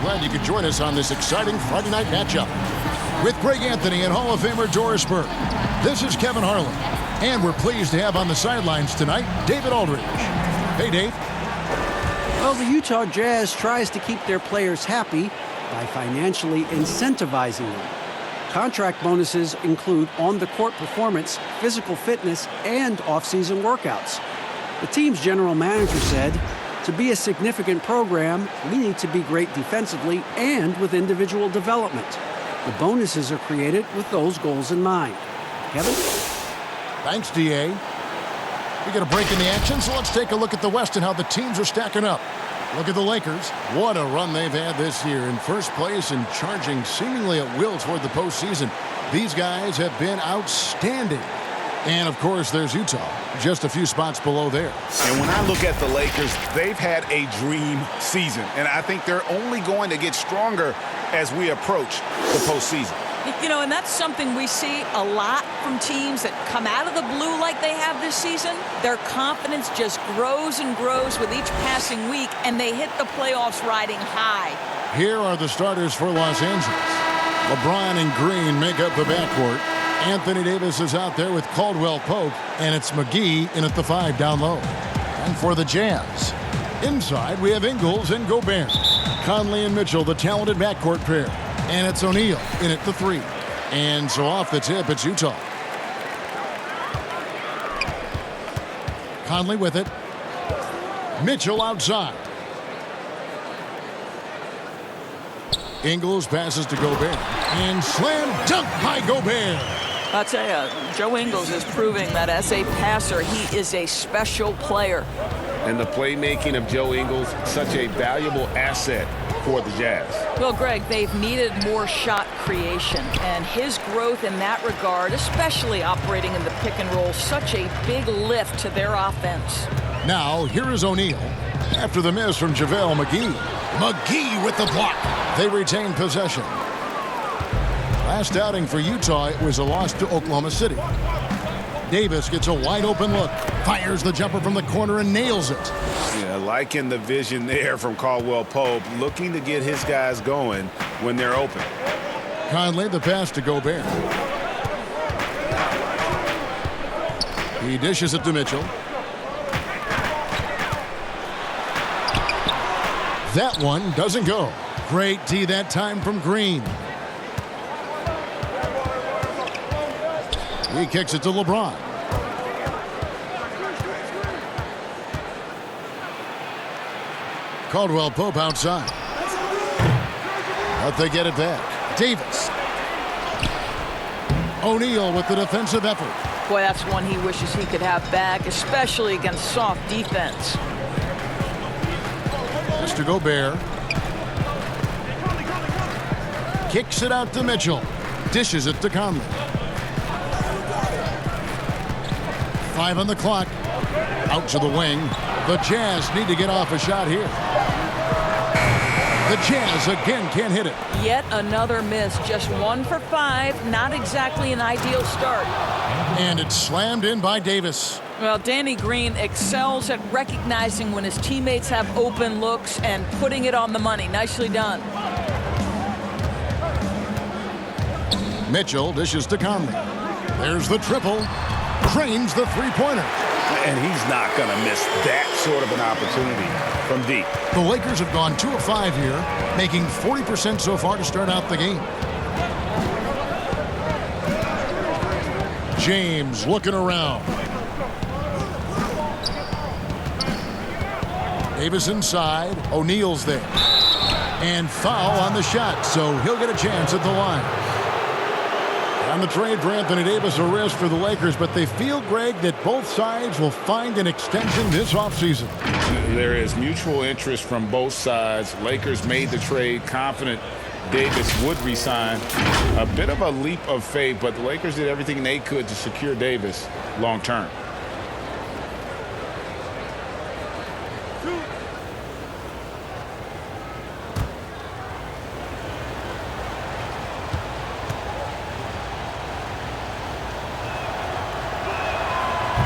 glad you could join us on this exciting Friday night matchup. With Greg Anthony and Hall of Famer Doris Burke, this is Kevin Harlan. And we're pleased to have on the sidelines tonight, David Aldridge. Hey, Dave. Well, the Utah Jazz tries to keep their players happy by financially incentivizing them. Contract bonuses include on-the-court performance, physical fitness, and off-season workouts. The team's general manager said, to be a significant program, we need to be great defensively and with individual development. The bonuses are created with those goals in mind. Kevin? Thanks, D.A. We get a break in the action, so let's take a look at the West and how the teams are stacking up. Look at the Lakers. What a run they've had this year. In first place and charging seemingly at will toward the postseason. These guys have been outstanding. And, of course, there's Utah, just a few spots below there. And when I look at the Lakers, they've had a dream season. And I think they're only going to get stronger as we approach the postseason. You know, and that's something we see a lot from teams that come out of the blue like they have this season. Their confidence just grows and grows with each passing week, and they hit the playoffs riding high. Here are the starters for Los Angeles. LeBron and Green make up the backcourt. Anthony Davis is out there with Caldwell Pope, and it's McGee in at the 5 down low. And for the Jazz, inside we have Ingles and Gobert. Conley and Mitchell, the talented backcourt pair. And it's O'Neal in at the 3. And so off the tip, it's Utah. Conley with it. Mitchell outside. Ingles passes to Gobert. And slam dunk by Gobert. I'll tell you, Joe Ingles is proving that as a passer, he is a special player. And the playmaking of Joe Ingles, such a valuable asset for the Jazz. Well, Greg, they've needed more shot creation, and his growth in that regard, especially operating in the pick and roll, such a big lift to their offense. Now, here is O'Neal after the miss from JaVale McGee. McGee with the block. They retain possession. Last outing for Utah, it was a loss to Oklahoma City. Davis gets a wide open look, fires the jumper from the corner and nails it. Yeah, liking the vision there from Caldwell Pope, looking to get his guys going when they're open. Conley, the pass to Gobert. He dishes it to Mitchell. That one doesn't go. Great D that time from Green. He kicks it to LeBron. Caldwell Pope outside. But they get it back. Davis. O'Neal with the defensive effort. Boy, that's one he wishes he could have back, especially against soft defense. Mr. Gobert. Kicks it out to Mitchell. Dishes it to Conley. 5 on the clock. Out to the wing. The Jazz need to get off a shot here. The Jazz again can't hit it. Yet another miss. Just 1 for 5. Not exactly an ideal start. And it's slammed in by Davis. Well, Danny Green excels at recognizing when his teammates have open looks and putting it on the money. Nicely done. Mitchell dishes to Conley. There's the triple. Drains the three-pointer. And he's not going to miss that sort of an opportunity from deep. The Lakers have gone 2 of 5 here, making 40% so far to start out the game. James looking around. Davis inside. O'Neal's there. And foul on the shot, so he'll get a chance at the line. On the trade for Anthony Davis, a risk for the Lakers, but they feel, Greg, that both sides will find an extension this offseason. There is mutual interest from both sides. Lakers made the trade confident Davis would resign. A bit of a leap of faith, but the Lakers did everything they could to secure Davis long term.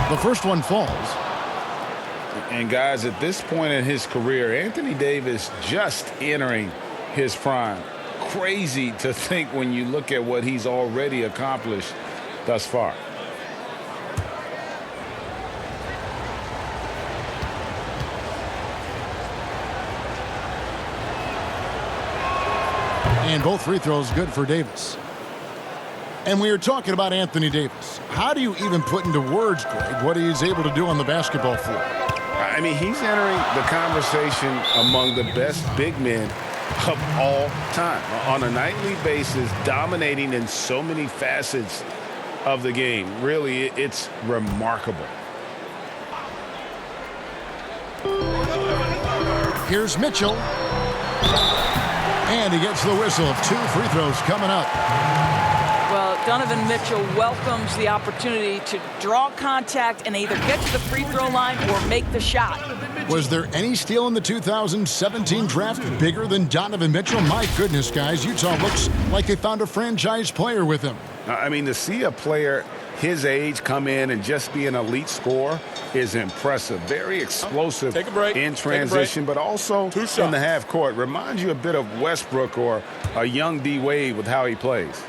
The first one falls. And guys, at this point in his career, Anthony Davis just entering his prime. Crazy to think when you look at what he's already accomplished thus far. And both free throws good for Davis. And we were talking about Anthony Davis. How do you even put into words, Greg, what he's able to do on the basketball floor? I mean, he's entering the conversation among the best big men of all time. On a nightly basis, dominating in so many facets of the game. Really, it's remarkable. Here's Mitchell. And he gets the whistle. 2 free throws coming up. Well, Donovan Mitchell welcomes the opportunity to draw contact and either get to the free throw line or make the shot. Was there any steal in the 2017 draft bigger than Donovan Mitchell? My goodness, guys, Utah looks like they found a franchise player with him. I mean, to see a player his age come in and just be an elite scorer is impressive. Very explosive in transition, but also in the half court. Reminds you a bit of Westbrook or a young D. Wade with how he plays.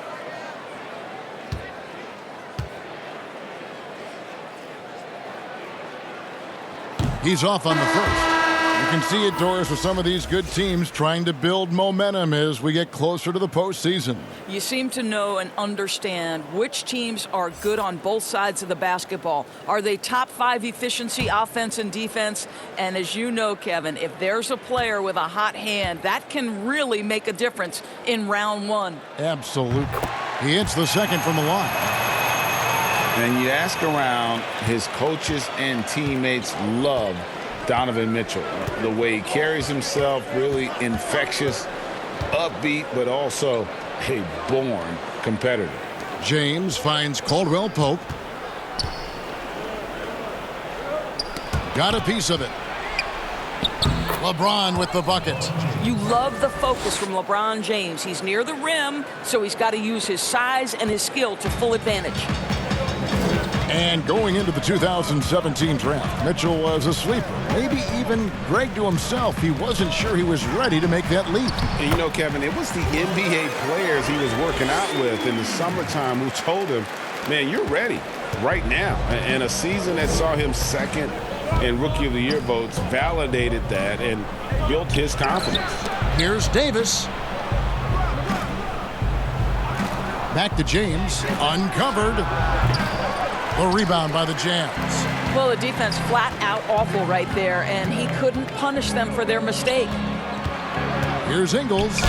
He's off on the first. You can see it, Doris, with some of these good teams trying to build momentum as we get closer to the postseason. You seem to know and understand which teams are good on both sides of the basketball. Are they top 5 efficiency, offense and defense? And as you know, Kevin, if there's a player with a hot hand, that can really make a difference in round 1. Absolutely. He hits the second from the line. And you ask around, his coaches and teammates love Donovan Mitchell. The way he carries himself, really infectious, upbeat, but also a born competitor. James finds Caldwell Pope. Got a piece of it. LeBron with the bucket. You love the focus from LeBron James. He's near the rim, so he's got to use his size and his skill to full advantage. And going into the 2017 draft, Mitchell was a sleeper. Maybe even Greg to himself, he wasn't sure he was ready to make that leap. And you know, Kevin, it was the NBA players he was working out with in the summertime who told him, man, you're ready right now. And a season that saw him second in Rookie of the Year votes validated that and built his confidence. Here's Davis. Back to James. Uncovered. The rebound by the Jazz. Well, the defense flat out awful right there, and he couldn't punish them for their mistake. Here's Ingles.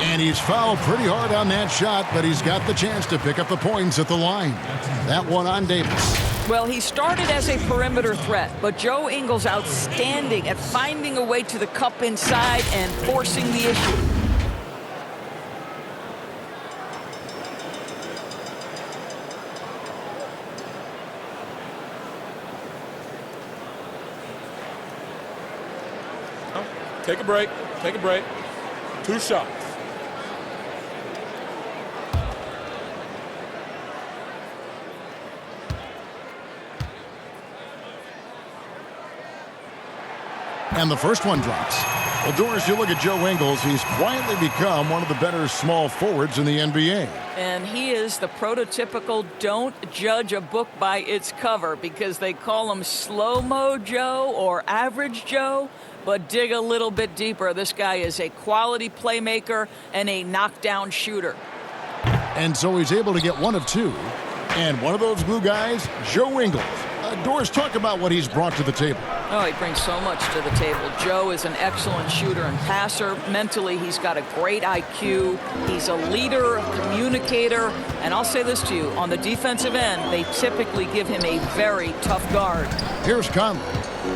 And he's fouled pretty hard on that shot, but he's got the chance to pick up the points at the line. That one on Davis. Well, he started as a perimeter threat, but Joe Ingles outstanding at finding a way to the cup inside and forcing the issue. Take a break. Take a break. 2 shots. And the first one drops. Well, Doris, you look at Joe Ingles. He's quietly become one of the better small forwards in the NBA. And he is the prototypical don't judge a book by its cover, because they call him slow-mo Joe or average Joe. But dig a little bit deeper. This guy is a quality playmaker and a knockdown shooter. And so he's able to get 1 of 2. And one of those glue guys, Joe Ingles. Doris, talk about what he's brought to the table. Oh, he brings so much to the table. Joe is an excellent shooter and passer. Mentally, he's got a great IQ. He's a leader, a communicator. And I'll say this to you, on the defensive end, they typically give him a very tough guard. Here's Conley,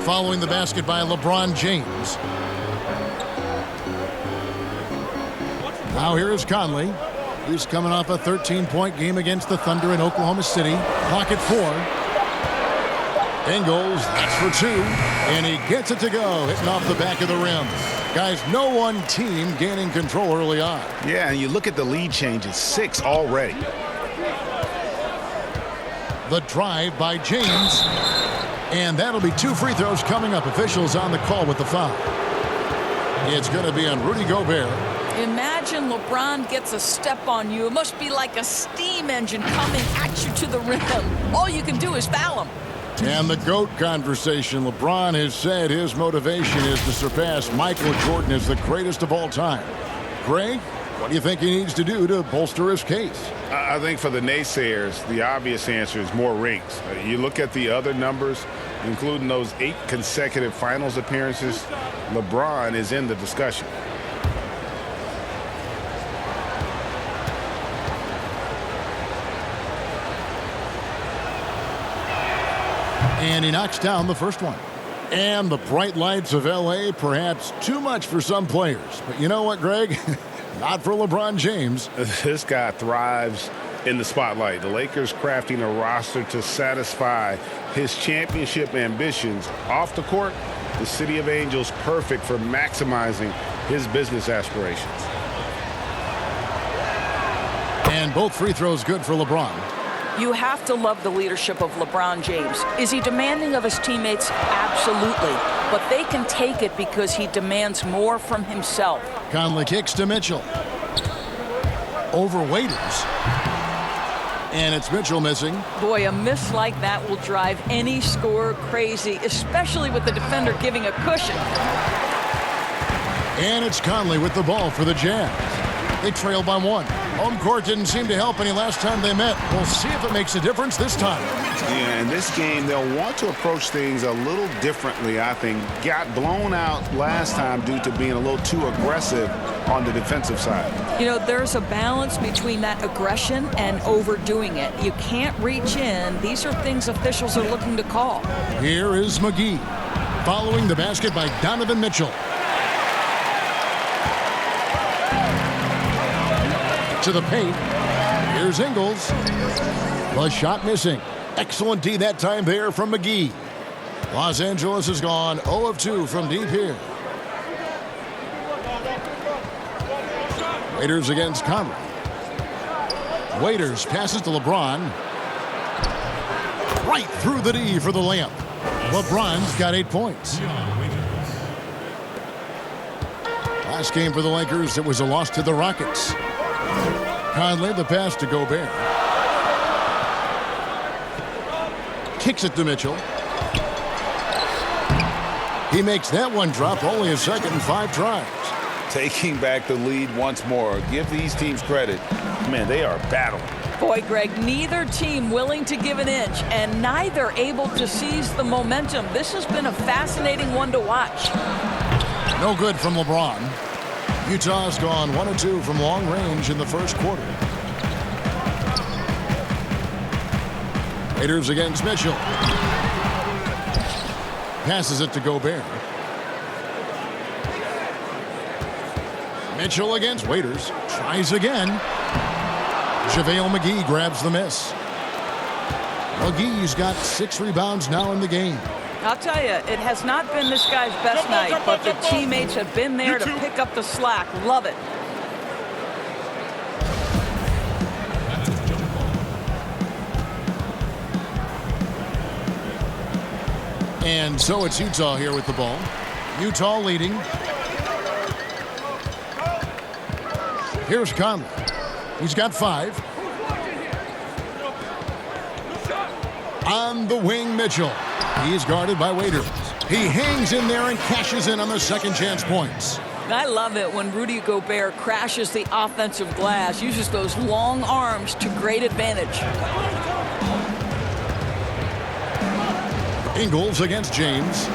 following the basket by LeBron James. Now here is Conley. He's coming off a 13-point game against the Thunder in Oklahoma City. Pocket 4. Ingles, that's for 2, and he gets it to go, hitting off the back of the rim. Guys, no one team gaining control early on. Yeah, and you look at the lead changes, 6 already. The drive by James, and that'll be 2 free throws coming up. Officials on the call with the foul. It's going to be on Rudy Gobert. Imagine LeBron gets a step on you. It must be like a steam engine coming at you to the rim. All you can do is foul him. And the GOAT conversation. LeBron has said his motivation is to surpass Michael Jordan as the greatest of all time. Greg, what do you think he needs to do to bolster his case? I think for the naysayers, the obvious answer is more rings. You look at the other numbers, including those 8 consecutive finals appearances, LeBron is in the discussion. And he knocks down the first one. And the bright lights of L.A., perhaps too much for some players. But you know what, Greg? Not for LeBron James. This guy thrives in the spotlight. The Lakers crafting a roster to satisfy his championship ambitions. Off the court, the City of Angels perfect for maximizing his business aspirations. And both free throws good for LeBron. You have to love the leadership of LeBron James. Is he demanding of his teammates? Absolutely. But they can take it because he demands more from himself. Conley kicks to Mitchell. Over Waiters. And it's Mitchell missing. Boy, a miss like that will drive any scorer crazy, especially with the defender giving a cushion. And it's Conley with the ball for the Jazz. They trail by 1. Home court didn't seem to help any last time they met. We'll see if it makes a difference this time. Yeah, in this game, they'll want to approach things a little differently, I think. Got blown out last time due to being a little too aggressive on the defensive side. You know, there's a balance between that aggression and overdoing it. You can't reach in. These are things officials are looking to call. Here is McGee. Following the basket by Donovan Mitchell. To the paint. Here's Ingles. The shot missing. Excellent D that time there from McGee. Los Angeles has gone 0 of 2 from deep here. Waiters against Conley. Waiters passes to LeBron. Right through the D for the layup. LeBron's got 8 points. Last game for the Lakers, it was a loss to the Rockets. Conley, the pass to Gobert. Kicks it to Mitchell. He makes that one drop, only a second and 5 tries. Taking back the lead once more. Give these teams credit. Man, they are battling. Boy, Greg, neither team willing to give an inch and neither able to seize the momentum. This has been a fascinating one to watch. No good from LeBron. Utah's gone 1 of 2 from long range in the first quarter. Raiders against Mitchell. Passes it to Gobert. Mitchell against Waiters. Tries again. JaVale McGee grabs the miss. McGee's got 6 rebounds now in the game. I'll tell you, it has not been this guy's best night, but the teammates have been there to pick up the slack. Love it. And so it's Utah here with the ball. Utah leading. Here's Conley. He's got 5. On the wing, Mitchell. He's guarded by Waiters. He hangs in there and cashes in on the second chance points. I love it when Rudy Gobert crashes the offensive glass, uses those long arms to great advantage. Ingles against James.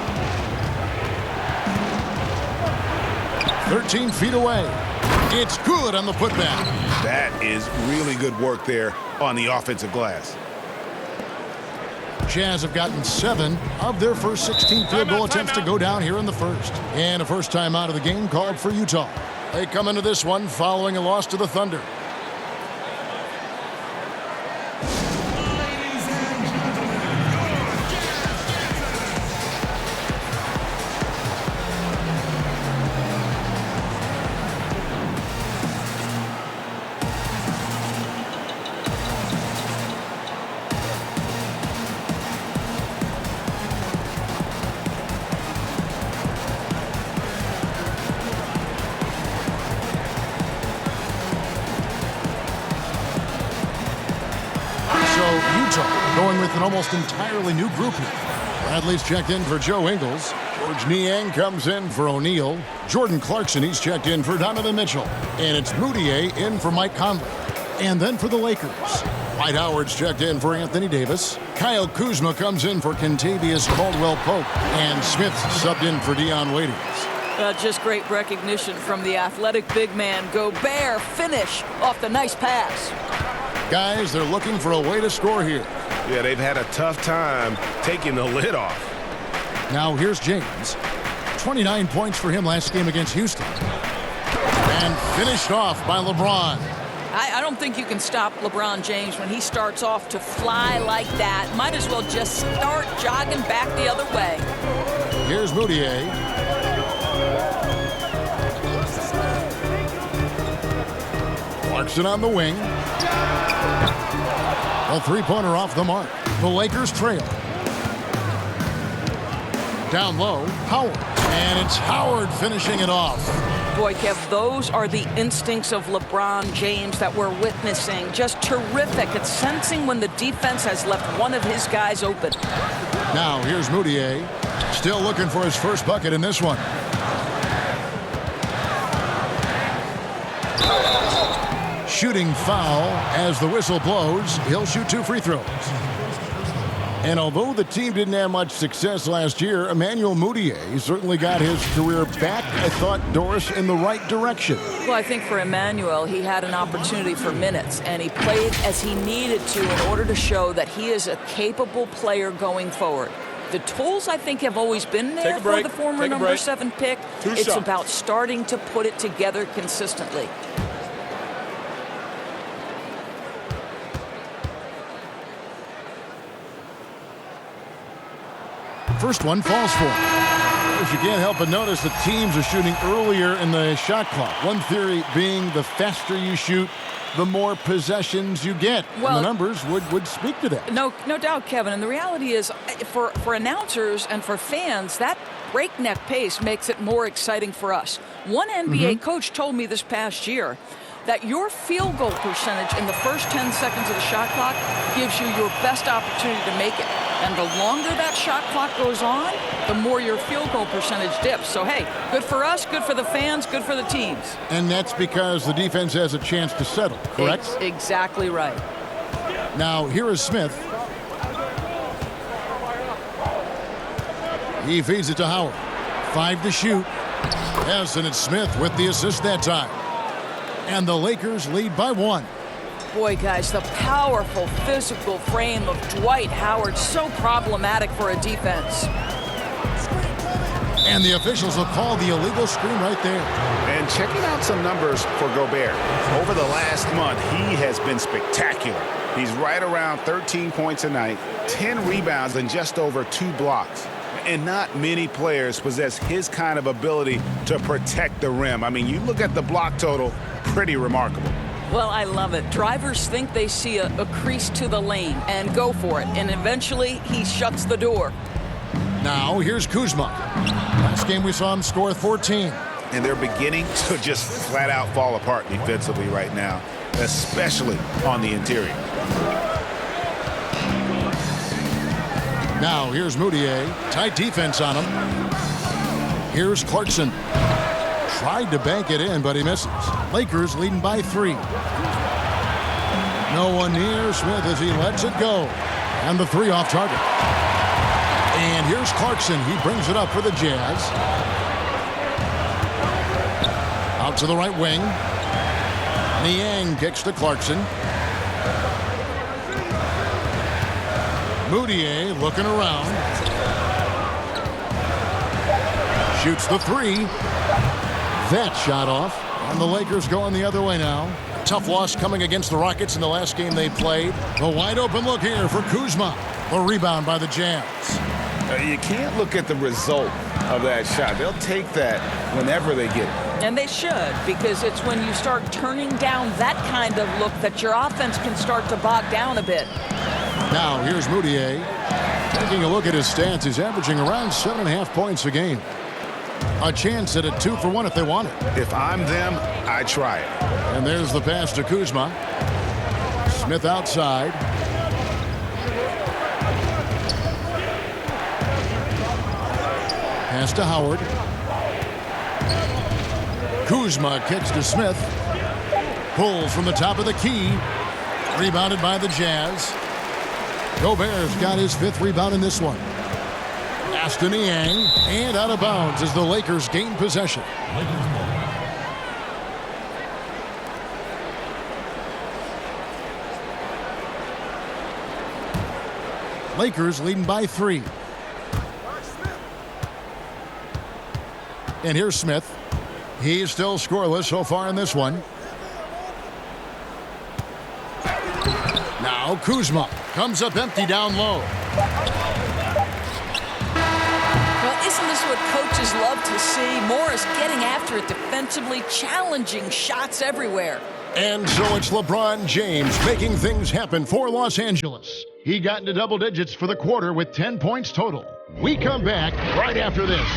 13 feet away. It's good on the putback. That is really good work there on the offensive glass. Jazz have gotten 7 of their first 16 field goal attempts to go down here in the first. And a first time out of the game called for Utah. They come into this one following a loss to the Thunder. Utah going with an almost entirely new group here. Bradley's checked in for Joe Ingles. George Niang comes in for O'Neal. Jordan Clarkson, he's checked in for Donovan Mitchell. And it's Moutier in for Mike Conley. And then for the Lakers, Dwight Howard's checked in for Anthony Davis. Kyle Kuzma comes in for Kentavious Caldwell-Pope. And Smith subbed in for Dion Waiters. Just great recognition from the athletic big man. Gobert finish off the nice pass. Guys, they're looking for a way to score here. Yeah, they've had a tough time taking the lid off. Now here's James. 29 points for him last game against Houston. And finished off by LeBron. I don't think you can stop LeBron James when he starts off to fly like that. Might as well just start jogging back the other way. Here's Moutier. Clarkson on the wing. A three-pointer off the mark. The Lakers trail. Down low, Howard. And it's Howard finishing it off. Boy, Kev, those are the instincts of LeBron James that we're witnessing. Just terrific at sensing when the defense has left one of his guys open. Now here's Moutier. Still looking for his first bucket in this one. Shooting foul as the whistle blows. He'll shoot 2 free throws. And although the team didn't have much success last year, Emmanuel Moutier certainly got his career back, I thought, Doris, in the right direction. Well, I think for Emmanuel, he had an opportunity for minutes, and he played as he needed to in order to show that he is a capable player going forward. The tools, I think, have always been there for the former number 7 pick. It's about starting to put it together consistently. First one falls for him. You can't help but notice the teams are shooting earlier in the shot clock. One theory being the faster you shoot, the more possessions you get. Well, and the numbers would speak to that. No doubt, Kevin. And the reality is, for announcers and for fans, that breakneck pace makes it more exciting for us. One NBA coach told me this past year that your field goal percentage in the first 10 seconds of the shot clock gives you your best opportunity to make it. And the longer that shot clock goes on, the more your field goal percentage dips. So, hey, good for us, good for the fans, good for the teams. And that's because the defense has a chance to settle, correct? Exactly right. Now, here is Smith. He feeds it to Howard. 5 to shoot. Yes, and it's Smith with the assist that time. And the Lakers lead by 1. Boy, guys, the powerful physical frame of Dwight Howard, so problematic for a defense. And the officials will call the illegal screen right there. And checking out some numbers for Gobert. Over the last month, he has been spectacular. He's right around 13 points a night, 10 rebounds, and just over 2 blocks. And not many players possess his kind of ability to protect the rim. I mean, you look at the block total, pretty remarkable. Well, I love it. Drivers think they see a crease to the lane and go for it. And eventually, he shuts the door. Now, here's Kuzma. Last game we saw him score 14. And they're beginning to just flat out fall apart defensively right now, especially on the interior. Now, here's Moutier. Tight defense on him. Here's Clarkson. Tried to bank it in, but he misses. Lakers leading by 3. No one near Smith as he lets it go. And the 3 off target. And here's Clarkson. He brings it up for the Jazz. Out to the right wing. Niang kicks to Clarkson. Moutier looking around. Shoots the 3. That shot off. And the Lakers going the other way now. Tough loss coming against the Rockets in the last game they played. The wide open look here for Kuzma. The rebound by the Jazz. You can't look at the result of that shot. They'll take that whenever they get it. And they should, because it's when you start turning down that kind of look that your offense can start to bog down a bit. Now here's Moutier. Taking a look at his stats, he's averaging around 7.5 points a game. A chance at a 2 for 1 if they want it. If I'm them, I try it. And there's the pass to Kuzma. Smith outside. pass to Howard. Kuzma kicks to Smith. Pulls from the top of the key. Rebounded by the Jazz. Gobert's got his 5th rebound in this one. Aston Yang, and out of bounds as the Lakers gain possession. Lakers leading by 3. And here's Smith. He's still scoreless so far in this one. Now Kuzma comes up empty down low. Well, isn't this what coaches love to see? Morris getting after it defensively, challenging shots everywhere. And so it's LeBron James making things happen for Los Angeles. He got into double digits for the quarter with 10 points total. We come back right after this.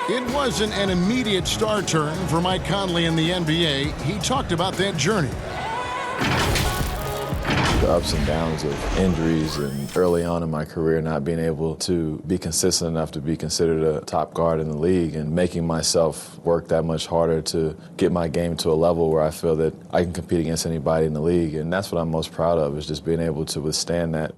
It wasn't an immediate star turn for Mike Conley in the NBA. He talked about that journey. The ups and downs of injuries and early on in my career not being able to be consistent enough to be considered a top guard in the league and making myself work that much harder to get my game to a level where I feel that I can compete against anybody in the league. And that's what I'm most proud of, is just being able to withstand that.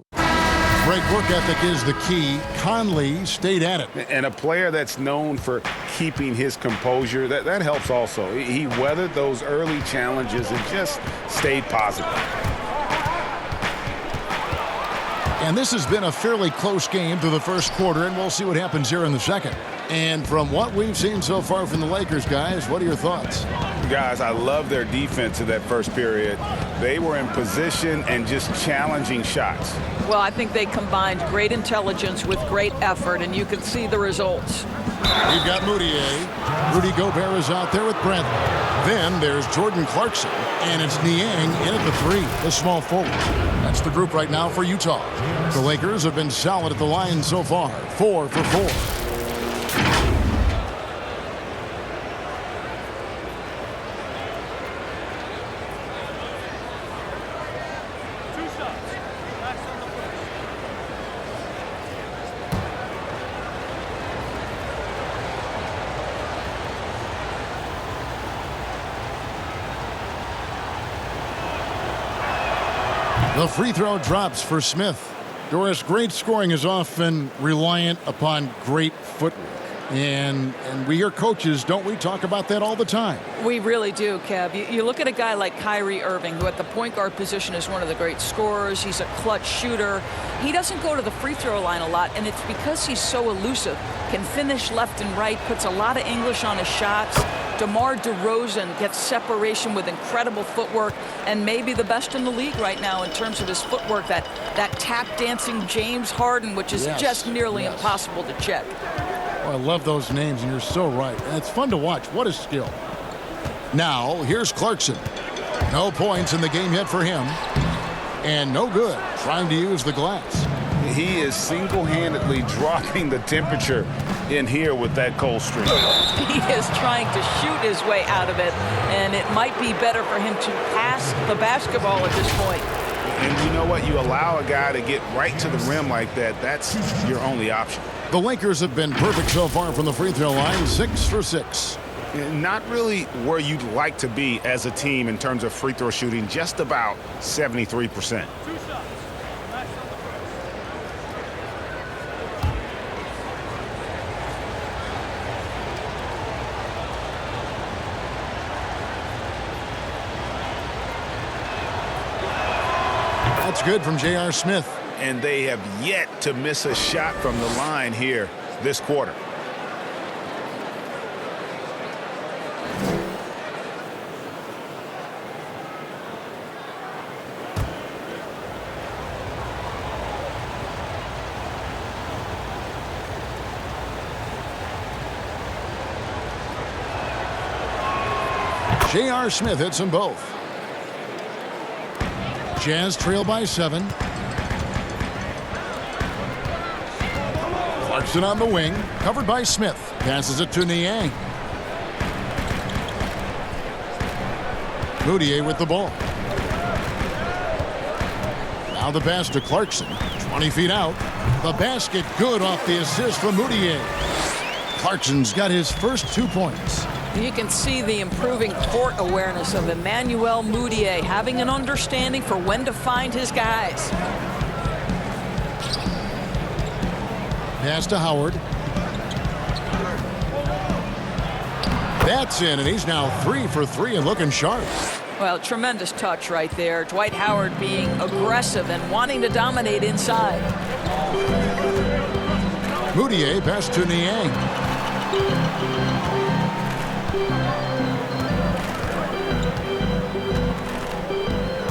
Great work ethic is the key. Conley stayed at it. And a player that's known for keeping his composure, that helps also. He weathered those early challenges and just stayed positive. And this has been a fairly close game through the first quarter, and we'll see what happens here in the second. And from what we've seen so far from the Lakers, guys, what are your thoughts? Guys, I love their defense in that first period. They were in position and just challenging shots. Well, I think they combined great intelligence with great effort, and you can see the results. We've got Moutier. Rudy Gobert is out there with Brent. Then there's Jordan Clarkson, and it's Niang in at the 3, the small forward. That's the group right now for Utah. The Lakers have been solid at the line so far, 4 for 4. The free throw drops for Smith. Doris, great scoring is often reliant upon great footwork. And we hear coaches, don't we, talk about that all the time? We really do, Kev. You look at a guy like Kyrie Irving, who at the point guard position is one of the great scorers. He's a clutch shooter. He doesn't go to the free throw line a lot, and it's because he's so elusive. Can finish left and right, puts a lot of English on his shots. DeMar DeRozan gets separation with incredible footwork, and maybe the best in the league right now in terms of his footwork. That tap dancing James Harden, which is just nearly impossible to check. Oh, I love those names, and you're so right. And it's fun to watch. What a skill. Now, here's Clarkson. No points in the game yet for him. And no good trying to use the glass. He is single-handedly dropping the temperature in here with that cold streak. He is trying to shoot his way out of it, and it might be better for him to pass the basketball at this point. And you know what? You allow a guy to get right to the rim like that, that's your only option. The Lakers have been perfect so far from the free throw line, 6 for 6. Not really where you'd like to be as a team in terms of free throw shooting, just about 73%. That's good from J.R. Smith. And they have yet to miss a shot from the line here this quarter. J.R. Smith hits them both. Jazz trail by 7. Clarkson on the wing, covered by Smith. Passes it to Niang. Moutier with the ball. Now the pass to Clarkson. 20 feet out. The basket good off the assist from Moutier. Clarkson's got his first 2 points. You can see the improving court awareness of Emmanuel Moutier, having an understanding for when to find his guys. Pass to Howard. That's in, and he's now 3 for 3 and looking sharp. Well, tremendous touch right there. Dwight Howard being aggressive and wanting to dominate inside. Moutier pass to Niang.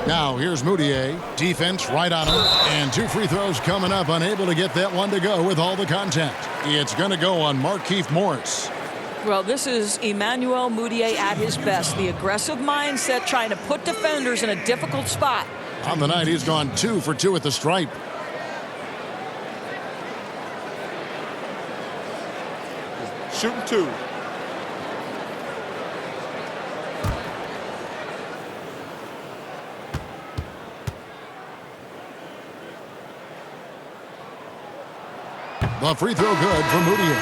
Now here's Moutier. Defense right on him. And 2 free throws coming up. Unable to get that one to go with all the contact. It's going to go on Markieff Morris. Well, this is Emmanuel Moutier at his best. The aggressive mindset, trying to put defenders in a difficult spot. On the night, he's gone 2 for 2 at the stripe. Shooting 2. The free throw good for Moutier.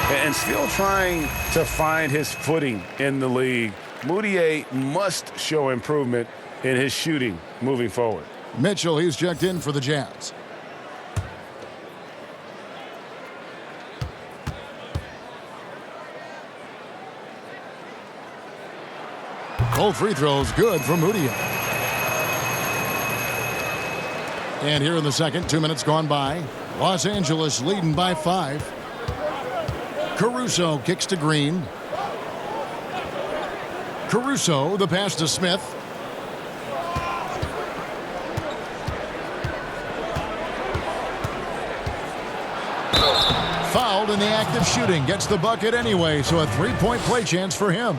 And still trying to find his footing in the league. Moutier must show improvement in his shooting moving forward. Mitchell, he's checked in for the Jazz. Both free throws good for Moutier. And here in the second, 2 minutes gone by. Los Angeles leading by 5. Caruso kicks to Green. Caruso, the pass to Smith. Fouled in the act of shooting. Gets the bucket anyway, so a 3-point play chance for him.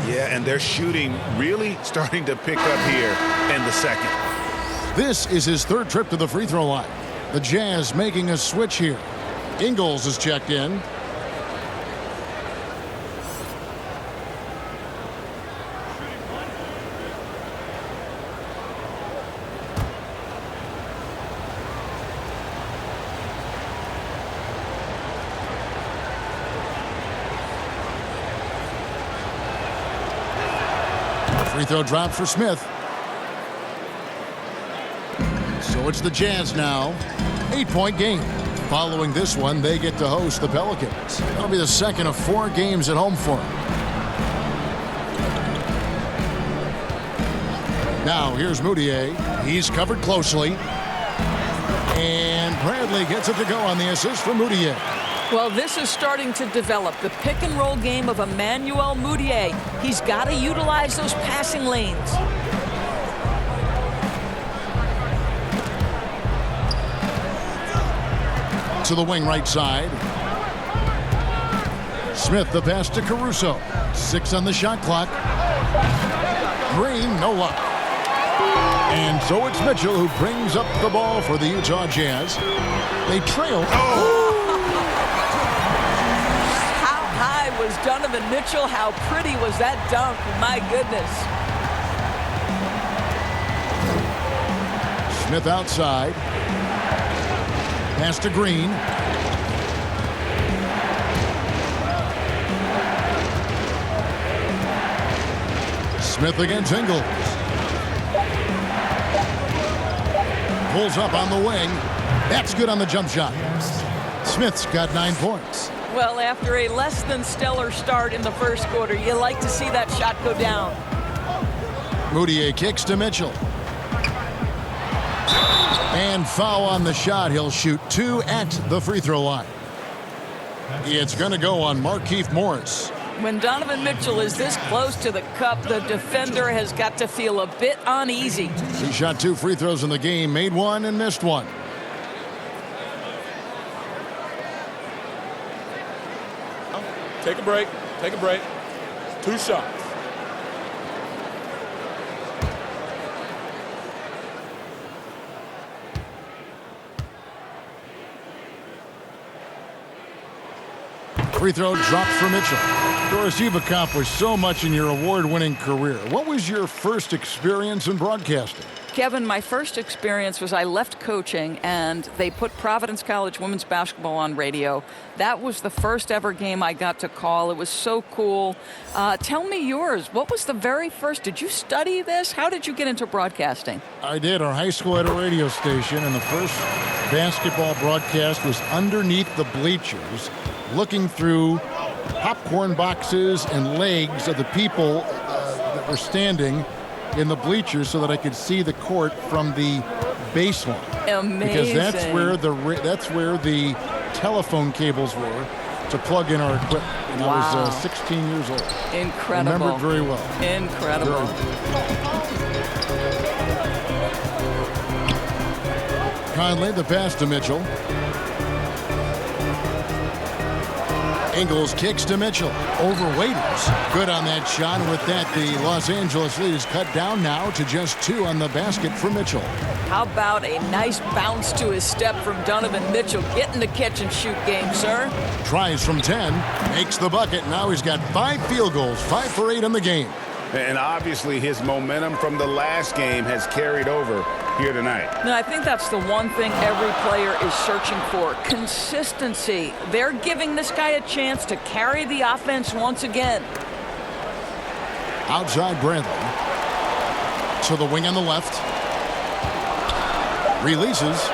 Yeah, and their shooting really starting to pick up here in the second. This is his 3rd trip to the free throw line. The Jazz making a switch here. Ingles is checked in. Free throw drop for Smith. So it's the Jazz now. 8-point game. Following this one, they get to host the Pelicans. That'll be the second of 4 games at home for them. Now here's Moutier. He's covered closely. And Bradley gets it to go on the assist for Moutier. Well, this is starting to develop the pick and roll game of Emmanuel Moutier. He's got to utilize those passing lanes. To the wing right side. Smith the pass to Caruso. 6 on the shot clock. Green, no luck. And so it's Mitchell who brings up the ball for the Utah Jazz. They trail. How high was Donovan Mitchell? How pretty was that dunk? My goodness. Smith outside. Pass to Green. Smith against Ingles. Pulls up on the wing. That's good on the jump shot. Smith's got 9 points. Well, after a less than stellar start in the first quarter, you like to see that shot go down. Moutier kicks to Mitchell. And foul on the shot. He'll shoot 2 at the free throw line. It's going to go on Markieff Morris. When Donovan Mitchell is this close to the cup, the defender has got to feel a bit uneasy. He shot 2 free throws in the game, made 1 and missed 1. Take a break. Take a break. 2 shots. Free throw drops for Mitchell. Doris, you've accomplished so much in your award-winning career. What was your first experience in broadcasting? Kevin, my first experience was I left coaching and they put Providence College women's basketball on radio. That was the first ever game I got to call. It was so cool. Tell me yours. What was the very first? Did you study this? How did you get into broadcasting? I did. Our high school had a radio station, and the first basketball broadcast was underneath the bleachers, looking through popcorn boxes and legs of the people that were standing in the bleachers so that I could see the court from the baseline. Amazing. Because that's where the telephone cables were to plug in our equipment. And wow. I was 16 years old. Incredible. Remember it very well. Incredible. Conley, the pass to Mitchell. Ingles kicks to Mitchell. Over Waiters. Good on that shot. With that, the Los Angeles lead is cut down now to just 2 on the basket for Mitchell. How about a nice bounce to his step from Donovan Mitchell? Getting the catch-and-shoot game, sir. Tries from 10. Makes the bucket. Now he's got 5 field goals. 5 for 8 in the game. And obviously his momentum from the last game has carried over here tonight. Now, I think that's the one thing every player is searching for. Consistency. They're giving this guy a chance to carry the offense once again. Outside Bradley. To the wing on the left. Releases.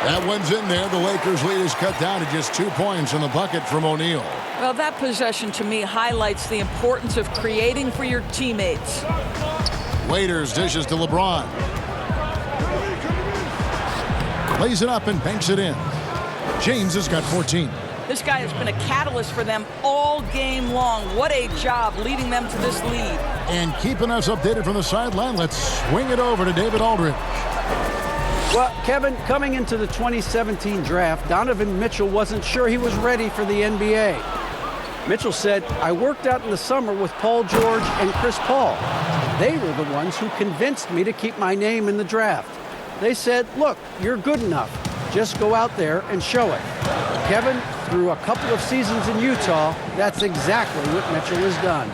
That one's in there. The Lakers lead is cut down to just 2 points in the bucket from O'Neal. Well, that possession to me highlights the importance of creating for your teammates. Waiters dishes to LeBron. Lays it up and banks it in. James has got 14. This guy has been a catalyst for them all game long. What a job leading them to this lead. And keeping us updated from the sideline, let's swing it over to David Aldridge. Well, Kevin, coming into the 2017 draft, Donovan Mitchell wasn't sure he was ready for the NBA. Mitchell said, "I worked out in the summer with Paul George and Chris Paul. They were the ones who convinced me to keep my name in the draft. They said, look, you're good enough. Just go out there and show it." Kevin, through a couple of seasons in Utah, that's exactly what Mitchell has done.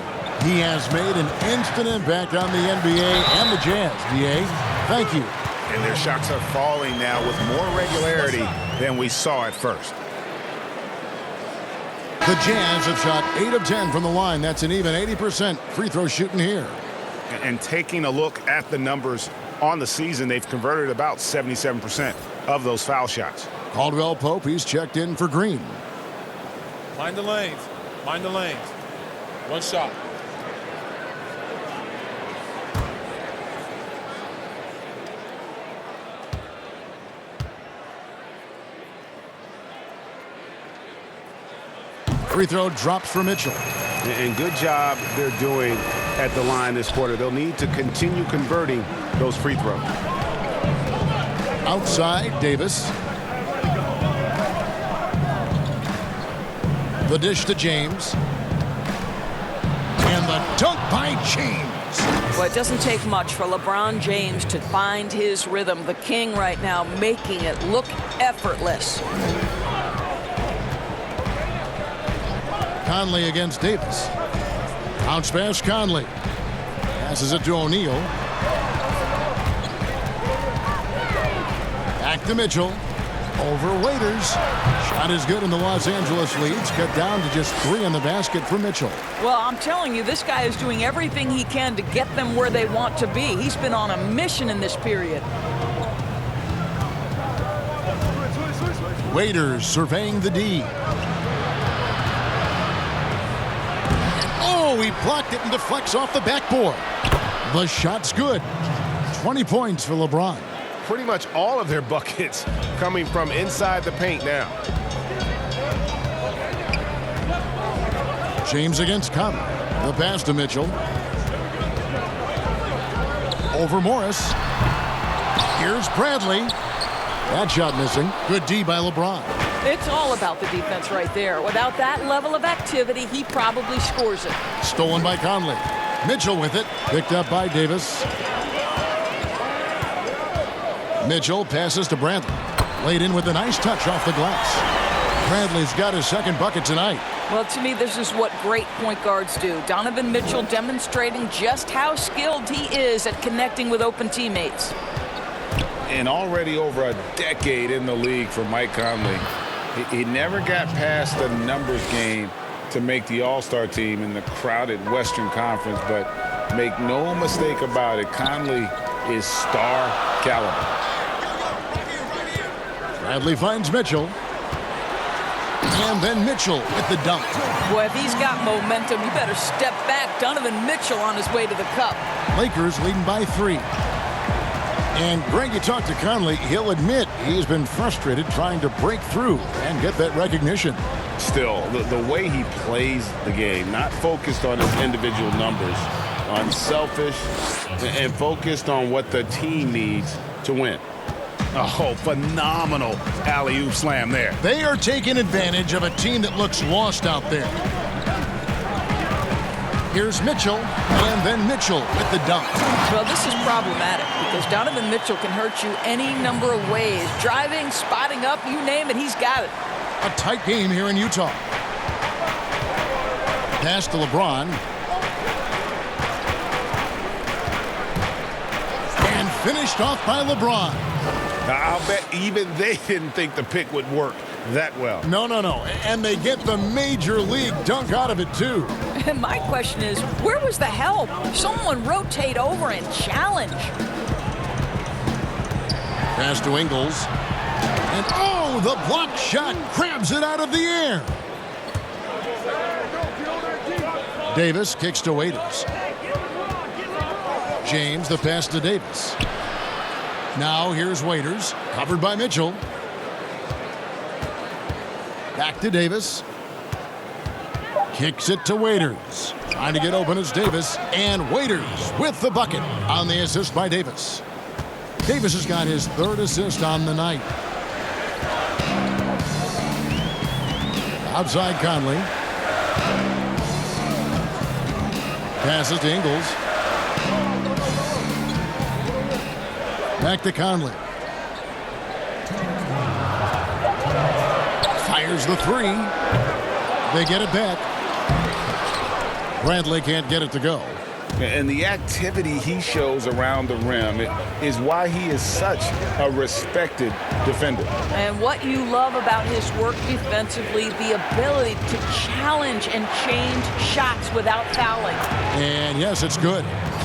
He has made an instant impact on the NBA and the Jazz. DA, thank you. And their shots are falling now with more regularity than we saw at first. The Jazz have shot 8 of 10 from the line. That's an even 80% free throw shooting here. And taking a look at the numbers on the season, they've converted about 77% of those foul shots. Caldwell Pope, he's checked in for Green. Mind the lanes. Mind the lanes. One shot. Free throw drops for Mitchell. And good job they're doing at the line this quarter. They'll need to continue converting those free throws. Outside, Davis. The dish to James. And the dunk by James. Well, it doesn't take much for LeBron James to find his rhythm. The king right now making it look effortless. Conley against Davis. Bounce pass, Conley. Passes it to O'Neal. Back to Mitchell. Over Waiters. Shot is good, and the Los Angeles leads cut down to just 3 on the basket for Mitchell. Well, I'm telling you, this guy is doing everything he can to get them where they want to be. He's been on a mission in this period. Waiters surveying the D. Oh, he blocked it and deflects off the backboard. The shot's good. 20 points for LeBron. Pretty much all of their buckets coming from inside the paint now. James against Conley. The pass to Mitchell. Over Morris. Here's Bradley. That shot missing. Good D by LeBron. It's all about the defense right there. Without that level of activity, he probably scores it. Stolen by Conley. Mitchell with it. Picked up by Davis. Mitchell passes to Bradley. Laid in with a nice touch off the glass. Bradley's got his second bucket tonight. Well, to me, this is what great point guards do. Donovan Mitchell demonstrating just how skilled he is at connecting with open teammates. And already over a decade in the league for Mike Conley. He never got past the numbers game to make the All-Star team in the crowded Western Conference, but make no mistake about it, Conley is star caliber. Bradley finds Mitchell. And then Mitchell with the dunk. Boy, if he's got momentum, you better step back. Donovan Mitchell on his way to the cup. Lakers leading by 3. And Greg, you talked to Conley. He'll admit he's been frustrated trying to break through and get that recognition. Still, the way he plays the game, not focused on his individual numbers, unselfish, and focused on what the team needs to win. Oh, phenomenal alley-oop slam there. They are taking advantage of a team that looks lost out there. Here's Mitchell, and then Mitchell with the dunk. Well, this is problematic because Donovan Mitchell can hurt you any number of ways. Driving, spotting up, you name it, he's got it. A tight game here in Utah. Pass to LeBron. And finished off by LeBron. I'll bet even they didn't think the pick would work that well. No. And they get the major league dunk out of it, too. And my question is, where was the help? Someone rotate over and challenge. Pass to Ingles. And oh, the block shot grabs it out of the air. Davis kicks to Waiters. James, the pass to Davis. Now here's Waiters, covered by Mitchell. Back to Davis. Kicks it to Waiters. Trying to get open is Davis. And Waiters with the bucket on the assist by Davis. Davis has got his 3rd assist on the night. Outside Conley. Passes to Ingles. Back to Conley. Fires the 3. They get it back. Bradley can't get it to go. And the activity he shows around the rim is why he is such a respected defender. And what you love about his work defensively, the ability to challenge and change shots without fouling. And yes, it's good.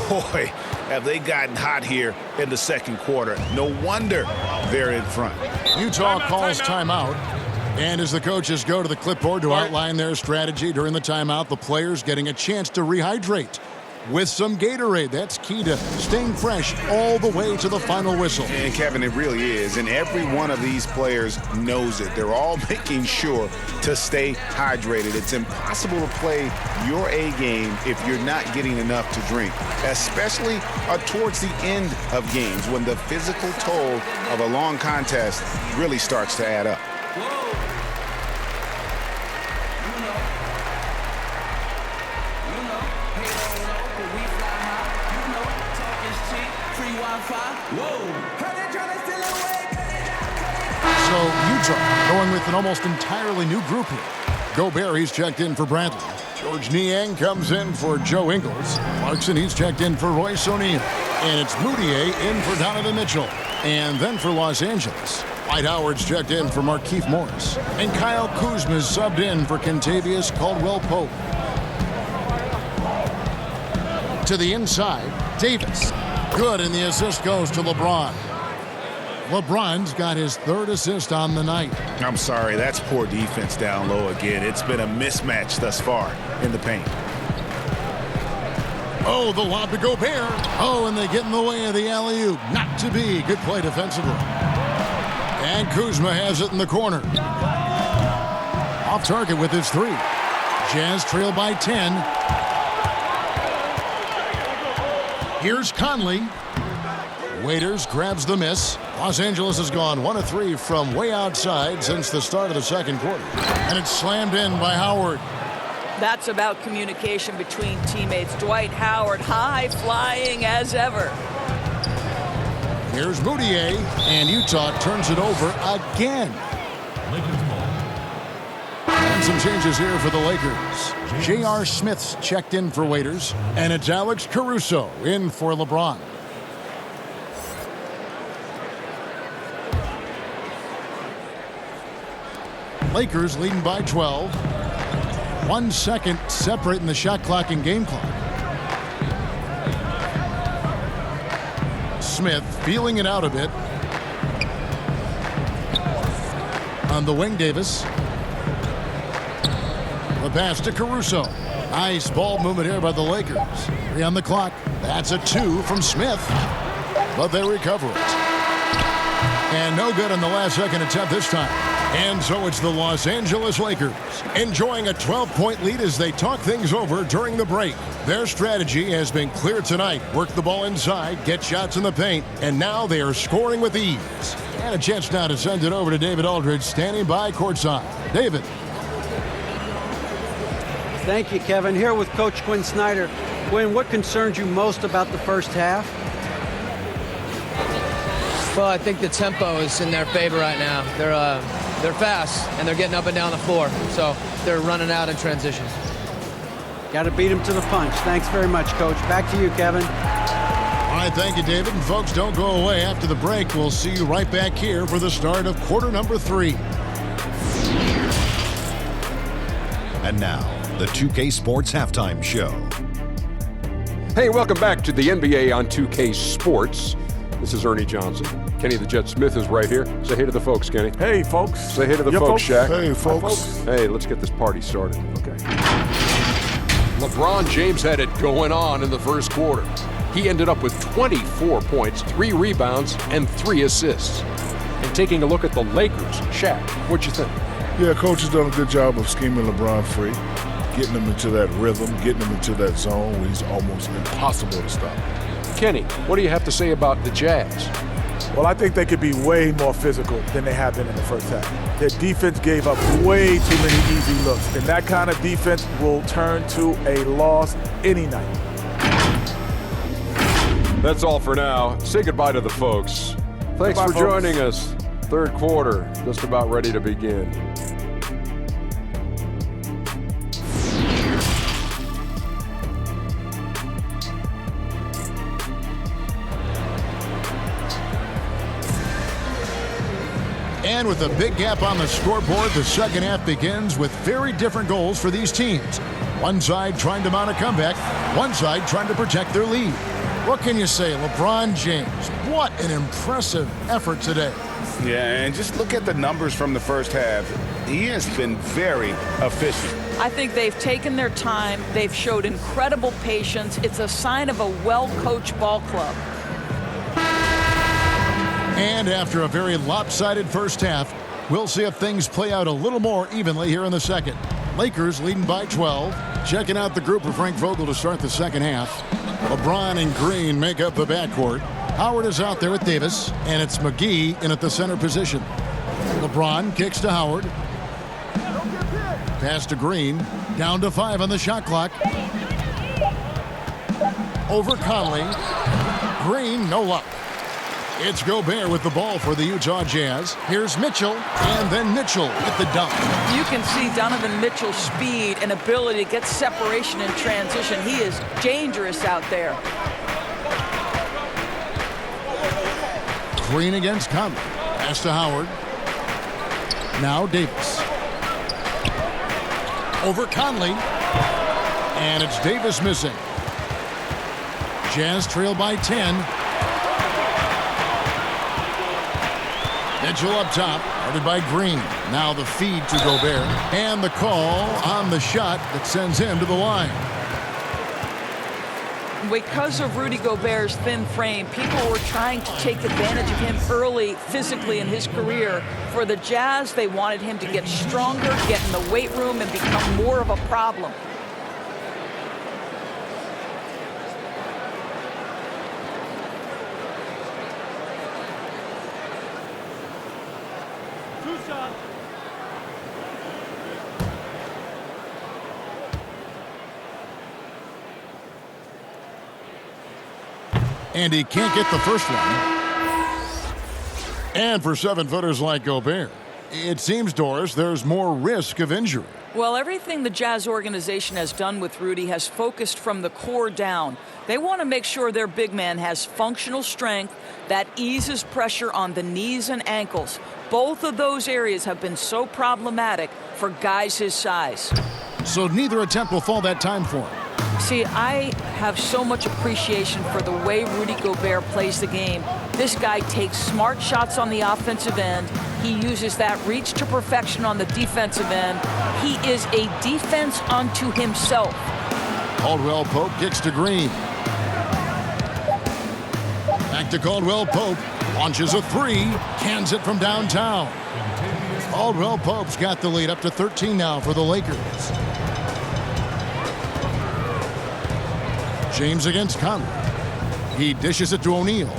Boy, have they gotten hot here in the second quarter. No wonder they're in front. Utah calls timeout. And as the coaches go to the clipboard to outline their strategy during the timeout, the players getting a chance to rehydrate with some Gatorade. That's key to staying fresh all the way to the final whistle. And Kevin, it really is. And every one of these players knows it. They're all making sure to stay hydrated. It's impossible to play your A game if you're not getting enough to drink, especially towards the end of games when the physical toll of a long contest really starts to add up. So Utah going with an almost entirely new group here. Gobert, he's checked in for Bradley. George Niang comes in for Joe Ingles. Clarkson, he's checked in for Royce O'Neal. And it's Moutier in for Donovan Mitchell. And then for Los Angeles, Dwight Howard's checked in for Markieff Morris. And Kyle Kuzma's subbed in for Kentavious Caldwell-Pope. To the inside, Davis. Good, and the assist goes to LeBron. LeBron's got his 3rd assist on the night. I'm sorry, that's poor defense down low again. It's been a mismatch thus far in the paint. Oh, the lob to Gobert. Oh, and they get in the way of the alley-oop. Not to be. Good play defensively. And Kuzma has it in the corner. Off target with his 3. Jazz trail by 10. Here's Conley. Waiters grabs the miss. Los Angeles has gone 1 of 3 from way outside since the start of the second quarter. And it's slammed in by Howard. That's about communication between teammates. Dwight Howard, high flying as ever. Here's Moutier, and Utah turns it over again. And Some changes here for the Lakers. J.R. Smith's checked in for Waiters, and it's Alex Caruso in for LeBron. Lakers leading by 12. 1 second separating the shot clock and game clock. Smith feeling it out a bit. On the wing, Davis. The pass to Caruso. Nice ball movement here by the Lakers. 3 on the clock. That's a 2 from Smith. But they recover it. And no good on the last second attempt this time. And so it's the Los Angeles Lakers enjoying a 12-point lead as they talk things over during the break. Their strategy has been clear tonight. Work the ball inside, get shots in the paint, and now they are scoring with ease. And a chance now to send it over to David Aldridge standing by courtside. David. Thank you, Kevin. Here with Coach Quinn Snyder. Quinn, what concerns you most about the first half? Well, I think the tempo is in their favor right now. They're fast, and they're getting up and down the floor, so they're running out in transition. Got to beat them to the punch. Thanks very much, Coach. Back to you, Kevin. All right, thank you, David. And folks, don't go away. After the break, we'll see you right back here for the start of quarter number 3. And now, the 2K Sports Halftime Show. Hey, welcome back to the NBA on 2K Sports. This is Ernie Johnson. Kenny the Jet Smith is right here. Say hey to the folks, Kenny. Hey, folks. Say hey to the folks, Shaq. Hey, folks. Hey, let's get this party started. Okay. LeBron James had it going on in the first quarter. He ended up with 24 points, 3 rebounds, and 3 assists. And taking a look at the Lakers, Shaq, what'd you think? Yeah, coach has done a good job of scheming LeBron free, getting him into that rhythm, getting him into that zone where he's almost impossible to stop. Kenny, what do you have to say about the Jazz? Well, I think they could be way more physical than they have been in the first half. Their defense gave up way too many easy looks, and that kind of defense will turn to a loss any night. That's all for now. Say goodbye to the folks. Thanks for joining us. Third quarter, just about ready to begin. And with a big gap on the scoreboard, the second half begins with very different goals for these teams. One side trying to mount a comeback, one side trying to protect their lead. What can you say? LeBron James, what an impressive effort today. Yeah, and just look at the numbers from the first half. He has been very efficient. I think they've taken their time. They've showed incredible patience. It's a sign of a well-coached ball club. And after a very lopsided first half, we'll see if things play out a little more evenly here in the second. Lakers leading by 12. Checking out the group for Frank Vogel to start the second half. LeBron and Green make up the backcourt. Howard is out there with Davis, and it's McGee in at the center position. LeBron kicks to Howard. Pass to Green. Down to 5 on the shot clock. Over Conley. Green, no luck. It's Gobert with the ball for the Utah Jazz. Here's Mitchell, and then Mitchell with the dunk. You can see Donovan Mitchell's speed and ability to get separation in transition. He is dangerous out there. Green against Conley. Pass to Howard. Now Davis. Over Conley. And it's Davis missing. Jazz trail by 10. Mitchell up top, guarded by Green. Now the feed to Gobert. And the call on the shot that sends him to the line. Because of Rudy Gobert's thin frame, people were trying to take advantage of him early physically in his career. For the Jazz, they wanted him to get stronger, get in the weight room, and become more of a problem. And he can't get the first one. And for 7-footers like Gobert, it seems, Doris, there's more risk of injury. Well, everything the Jazz organization has done with Rudy has focused from the core down. They want to make sure their big man has functional strength that eases pressure on the knees and ankles. Both of those areas have been so problematic for guys his size. So neither attempt will fall that time for him. See, I have so much appreciation for the way Rudy Gobert plays the game. This guy takes smart shots on the offensive end. He uses that reach to perfection on the defensive end. He is a defense unto himself. Caldwell Pope kicks to Green. Back to Caldwell Pope. Launches a three. Cans it from downtown. Caldwell Pope's got the lead up to 13 now for the Lakers. James against Conley. He dishes it to O'Neal.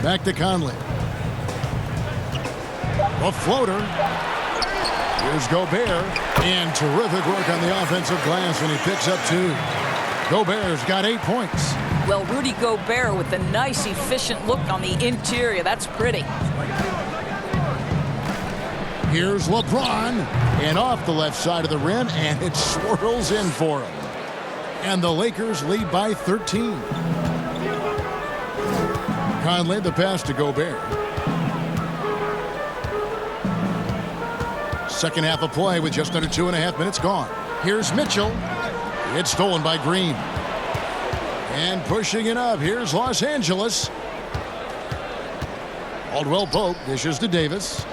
Back to Conley. A floater. Here's Gobert. And terrific work on the offensive glass when he picks up 2. Gobert's got 8 points. Well, Rudy Gobert with a nice, efficient look on the interior. That's pretty. Here's LeBron, and off the left side of the rim, and it swirls in for him. And the Lakers lead by 13. Conley, the pass to Gobert. Second half of play with just under 2.5 minutes gone. Here's Mitchell. It's stolen by Green. And pushing it up, here's Los Angeles. Caldwell Pope dishes to Davis.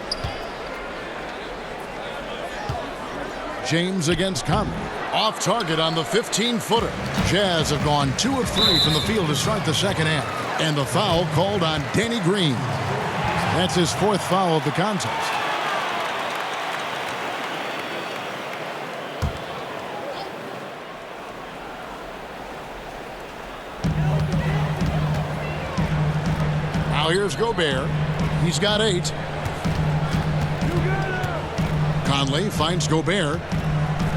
James against Conley. Off target on the 15-footer. Jazz have gone 2 of 3 from the field to start the second half. And the foul called on Danny Green. That's his 4th foul of the contest. Now here's Gobert. He's got 8. Conley finds Gobert.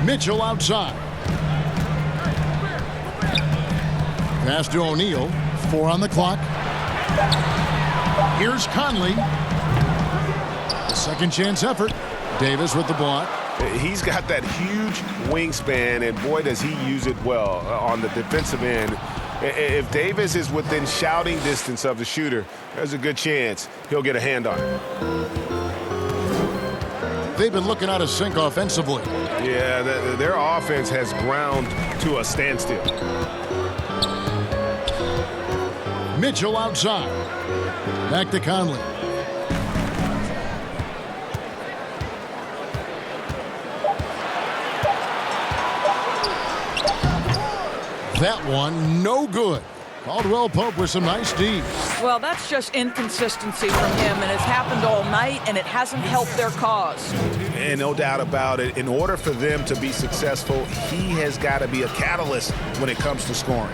Mitchell outside. Pass to O'Neal. 4 on the clock. Here's Conley. A second chance effort. Davis with the block. He's got that huge wingspan, and boy, does he use it well on the defensive end. If Davis is within shouting distance of the shooter, there's a good chance he'll get a hand on it. They've been looking out of sync offensively. Yeah, their offense has ground to a standstill. Mitchell outside. Back to Conley. That one, no good. Caldwell Pope with some nice D's. Well, that's just inconsistency from him, and it's happened all night, and it hasn't helped their cause. And no doubt about it, in order for them to be successful, he has got to be a catalyst when it comes to scoring.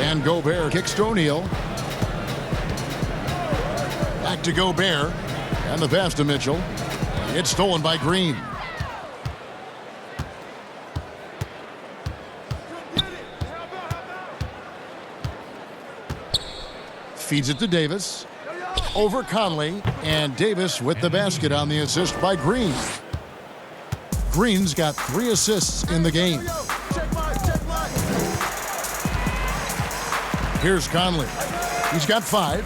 And Gobert kicks to O'Neal. Back to Gobert. And the pass to Mitchell. It's stolen by Green. Feeds it to Davis. Over Conley. And Davis with the basket on the assist by Green. Green's got 3 assists in the game. Here's Conley. He's got 5.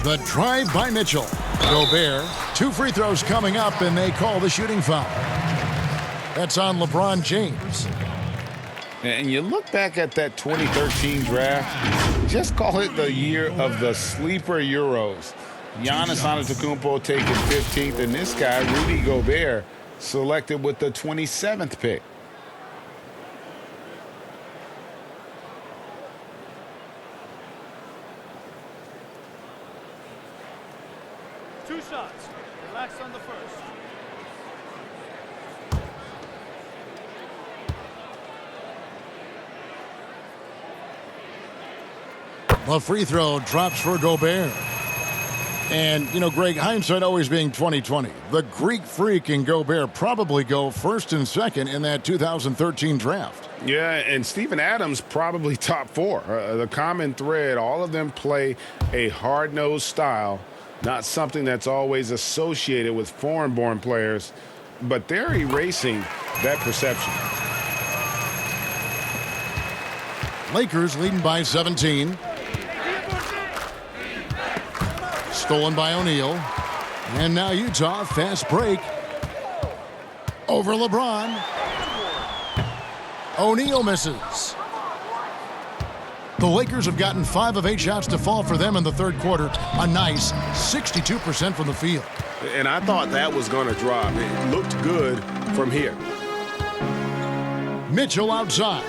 The drive by Mitchell. Gobert. 2 free throws coming up, and they call the shooting foul. That's on LeBron James. And you look back at that 2013 draft, just call it the year of the sleeper Euros. Giannis Antetokounmpo taken 15th, and this guy, Rudy Gobert, selected with the 27th pick. Two shots. Relax on the first. The free throw drops for Gobert. And, you know, Greg, hindsight always being 20/20. The Greek Freak and Gobert probably go first and second in that 2013 draft. Yeah, and Steven Adams probably top 4. The common thread, all of them play a hard-nosed style, not something that's always associated with foreign-born players, but they're erasing that perception. Lakers leading by 17. Stolen by O'Neal. And now Utah, fast break. Over LeBron. O'Neal misses. The Lakers have gotten 5 of 8 shots to fall for them in the third quarter. A nice 62% from the field. And I thought that was going to drop. It looked good from here. Mitchell outside.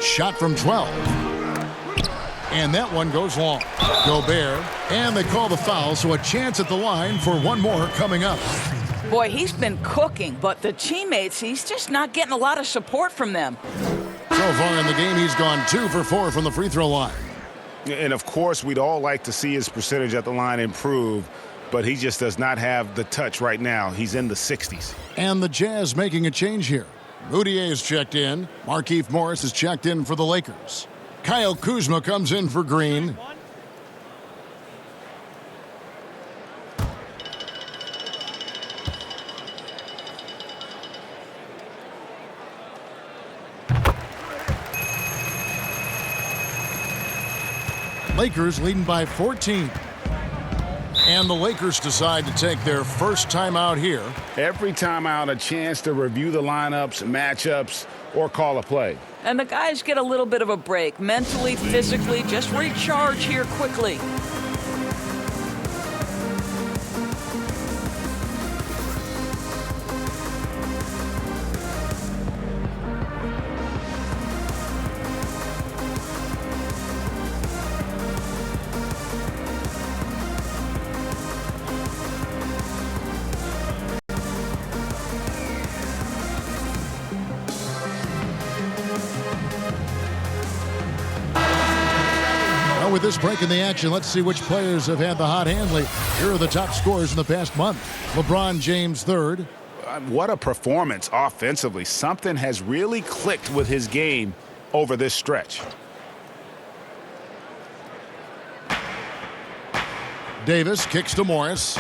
Shot from 12. And that one goes long. Gobert. And they call the foul, so a chance at the line for one more coming up. Boy, he's been cooking, but the teammates, he's just not getting a lot of support from them. So far in the game, he's gone 2 for 4 from the free throw line. And, of course, we'd all like to see his percentage at the line improve, but he just does not have the touch right now. He's in the 60s. And the Jazz making a change here. Mudiay is checked in. Markieff Morris is checked in for the Lakers. Kyle Kuzma comes in for Green. Lakers leading by 14. And the Lakers decide to take their first timeout here. Every timeout, a chance to review the lineups, matchups, or call a play. And the guys get a little bit of a break, mentally, physically, just recharge here quickly. With this break in the action, let's see which players have had the hot hand lately. Here are the top scorers in the past month. LeBron James third. What a performance offensively. Something has really clicked with his game over this stretch. Davis kicks to Morris.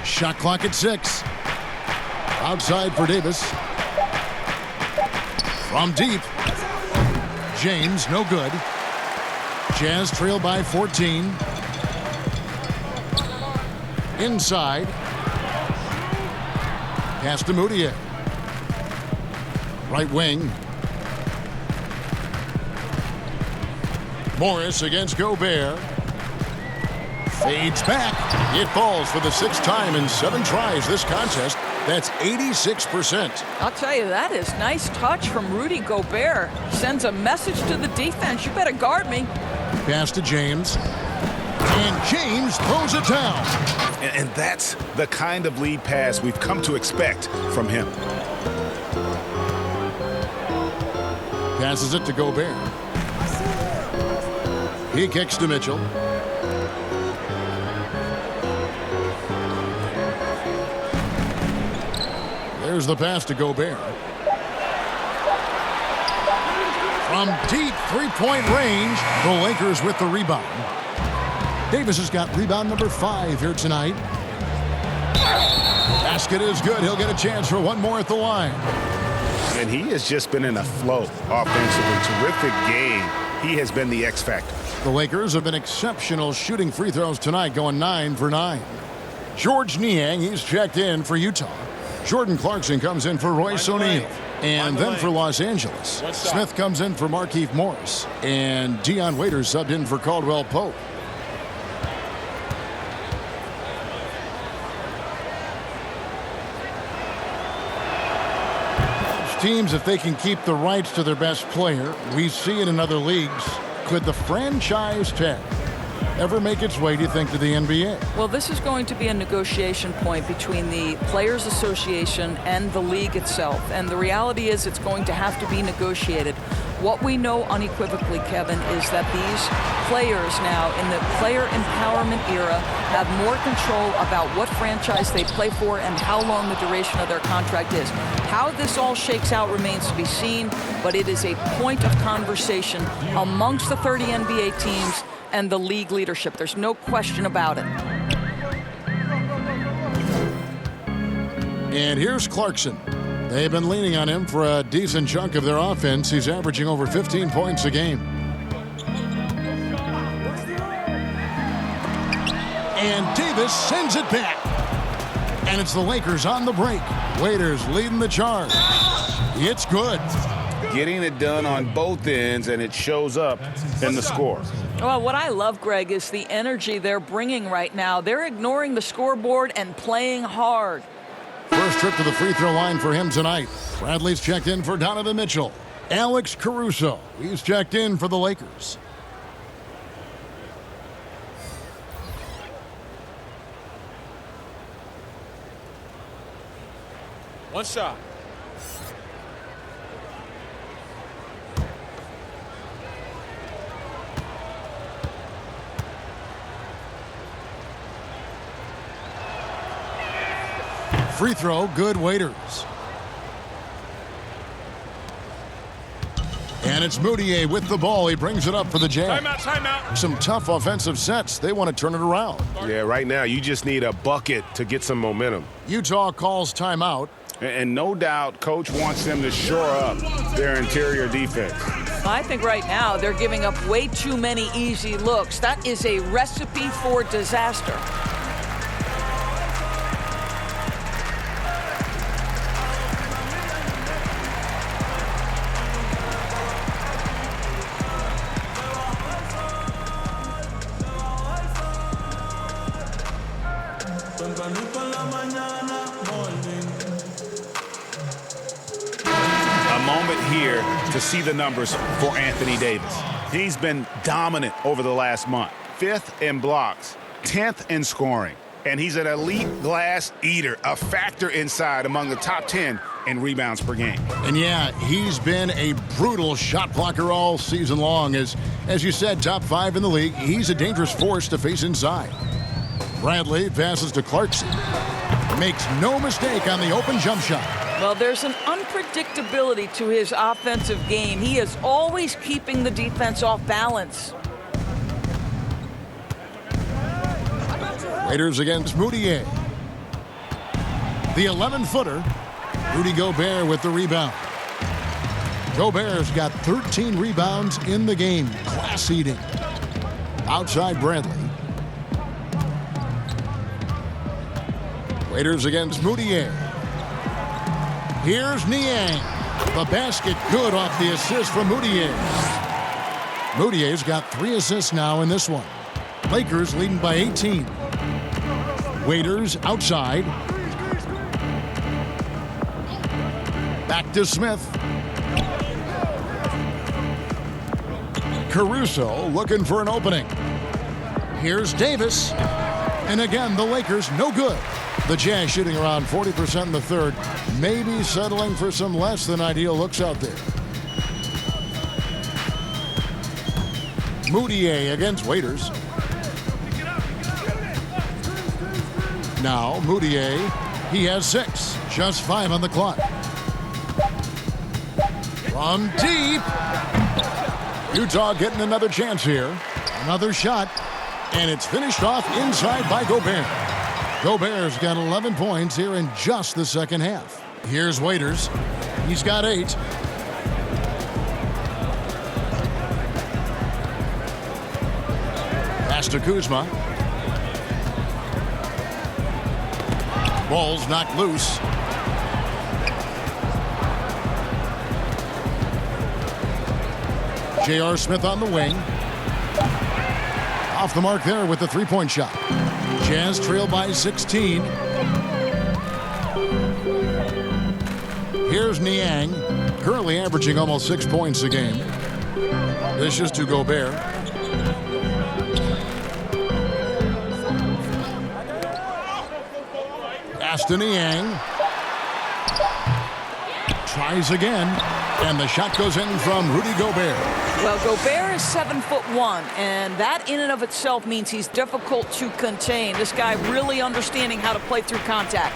Shot clock at 6. Outside for Davis. From deep. James, no good. Jazz trail by 14. Inside. Pass to Mudiay. Right wing. Morris against Gobert. Fades back. It falls for the 6th time in 7 tries this contest. That's 86%. I'll tell you, that is nice touch from Rudy Gobert. Sends a message to the defense. You better guard me. Pass to James. And James throws it down. And that's the kind of lead pass we've come to expect from him. Passes it to Gobert. He kicks to Mitchell. There's the pass to Gobert. From deep three-point range, the Lakers with the rebound. Davis has got rebound number 5 here tonight. Basket is good. He'll get a chance for one more at the line. And he has just been in a flow offensively. Terrific game. He has been the X factor. The Lakers have been exceptional shooting free throws tonight, going 9 for 9. George Niang, he's checked in for Utah. Jordan Clarkson comes in for Royce O'Neal. And then for Los Angeles, Smith comes in for Markieff Morris. And Dion Waiters subbed in for Caldwell Pope. Teams, if they can keep the rights to their best player, we see it in other leagues. Could the franchise tag ever make its way, do you think, to the NBA? Well, this is going to be a negotiation point between the Players Association and the league itself. And the reality is it's going to have to be negotiated. What we know unequivocally, Kevin, is that these players now in the player empowerment era have more control about what franchise they play for and how long the duration of their contract is. How this all shakes out remains to be seen, but it is a point of conversation amongst the 30 NBA teams and the league leadership. There's no question about it. And here's Clarkson. They've been leaning on him for a decent chunk of their offense. He's averaging over 15 points a game. And Davis sends it back. And it's the Lakers on the break. Waiters leading the charge. It's good. Getting it done on both ends, and it shows up in the score. Well, what I love, Greg, is the energy they're bringing right now. They're ignoring the scoreboard and playing hard. First trip to the free throw line for him tonight. Bradley's checked in for Donovan Mitchell. Alex Caruso, he's checked in for the Lakers. One shot. Free throw, good. Waiters. And it's Moutier with the ball. He brings it up for the Jazz. Timeout. Some tough offensive sets. They want to turn it around. Yeah, right now you just need a bucket to get some momentum. Utah calls timeout. And no doubt Coach wants them to shore up their interior defense. I think right now they're giving up way too many easy looks. That is a recipe for disaster. Here to see the numbers for Anthony Davis. He's been dominant over the last month. 5th in blocks, 10th in scoring, and he's an elite glass eater, a factor inside among the top 10 in rebounds per game. And yeah, he's been a brutal shot blocker all season long. As you said, top 5 in the league. He's a dangerous force to face inside. Bradley passes to Clarkson. Makes no mistake on the open jump shot. Well, there's an unpredictability to his offensive game. He is always keeping the defense off balance. Raiders against Moutier. The 11-footer, Rudy Gobert with the rebound. Gobert's got 13 rebounds in the game. Class eating. Outside Bradley. Raiders against Moutier. Here's Niang. The basket good off the assist from Moutier. Moutier's got 3 assists now in this one. Lakers leading by 18. Waiters outside. Back to Smith. Caruso looking for an opening. Here's Davis. And again, the Lakers no good. The Jazz shooting around 40% in the third. Maybe settling for some less than ideal looks out there. Moutier against Waiters. Now Moutier, he has 6. Just 5 on the clock. From deep. Utah getting another chance here. Another shot. And it's finished off inside by Gobert. Gobert's got 11 points here in just the second half. Here's Waiters. He's got 8. Pass to Kuzma. Ball's knocked loose. J.R. Smith on the wing. Off the mark there with the three-point shot. Jazz trail by 16. Here's Niang, currently averaging almost 6 points a game. This is to Gobert. Pass to Niang. Tries again, and the shot goes in from Rudy Gobert. Well, Gobert is 7'1", and that in and of itself means he's difficult to contain. This guy really understanding how to play through contact.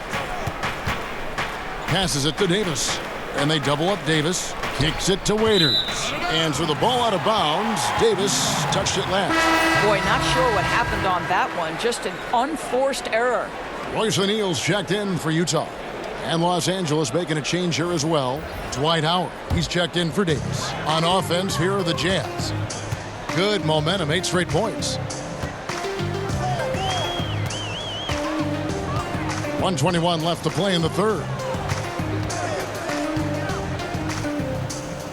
Passes it to Davis, and they double up Davis. Kicks it to Waiters. And so the ball out of bounds. Davis touched it last. Boy, not sure what happened on that one. Just an unforced error. Royce O'Neal's checked in for Utah. And Los Angeles making a change here as well. Dwight Howard, he's checked in for Davis. On offense, here are the Jazz. Good momentum, 8 straight points. 1:21 left to play in the third.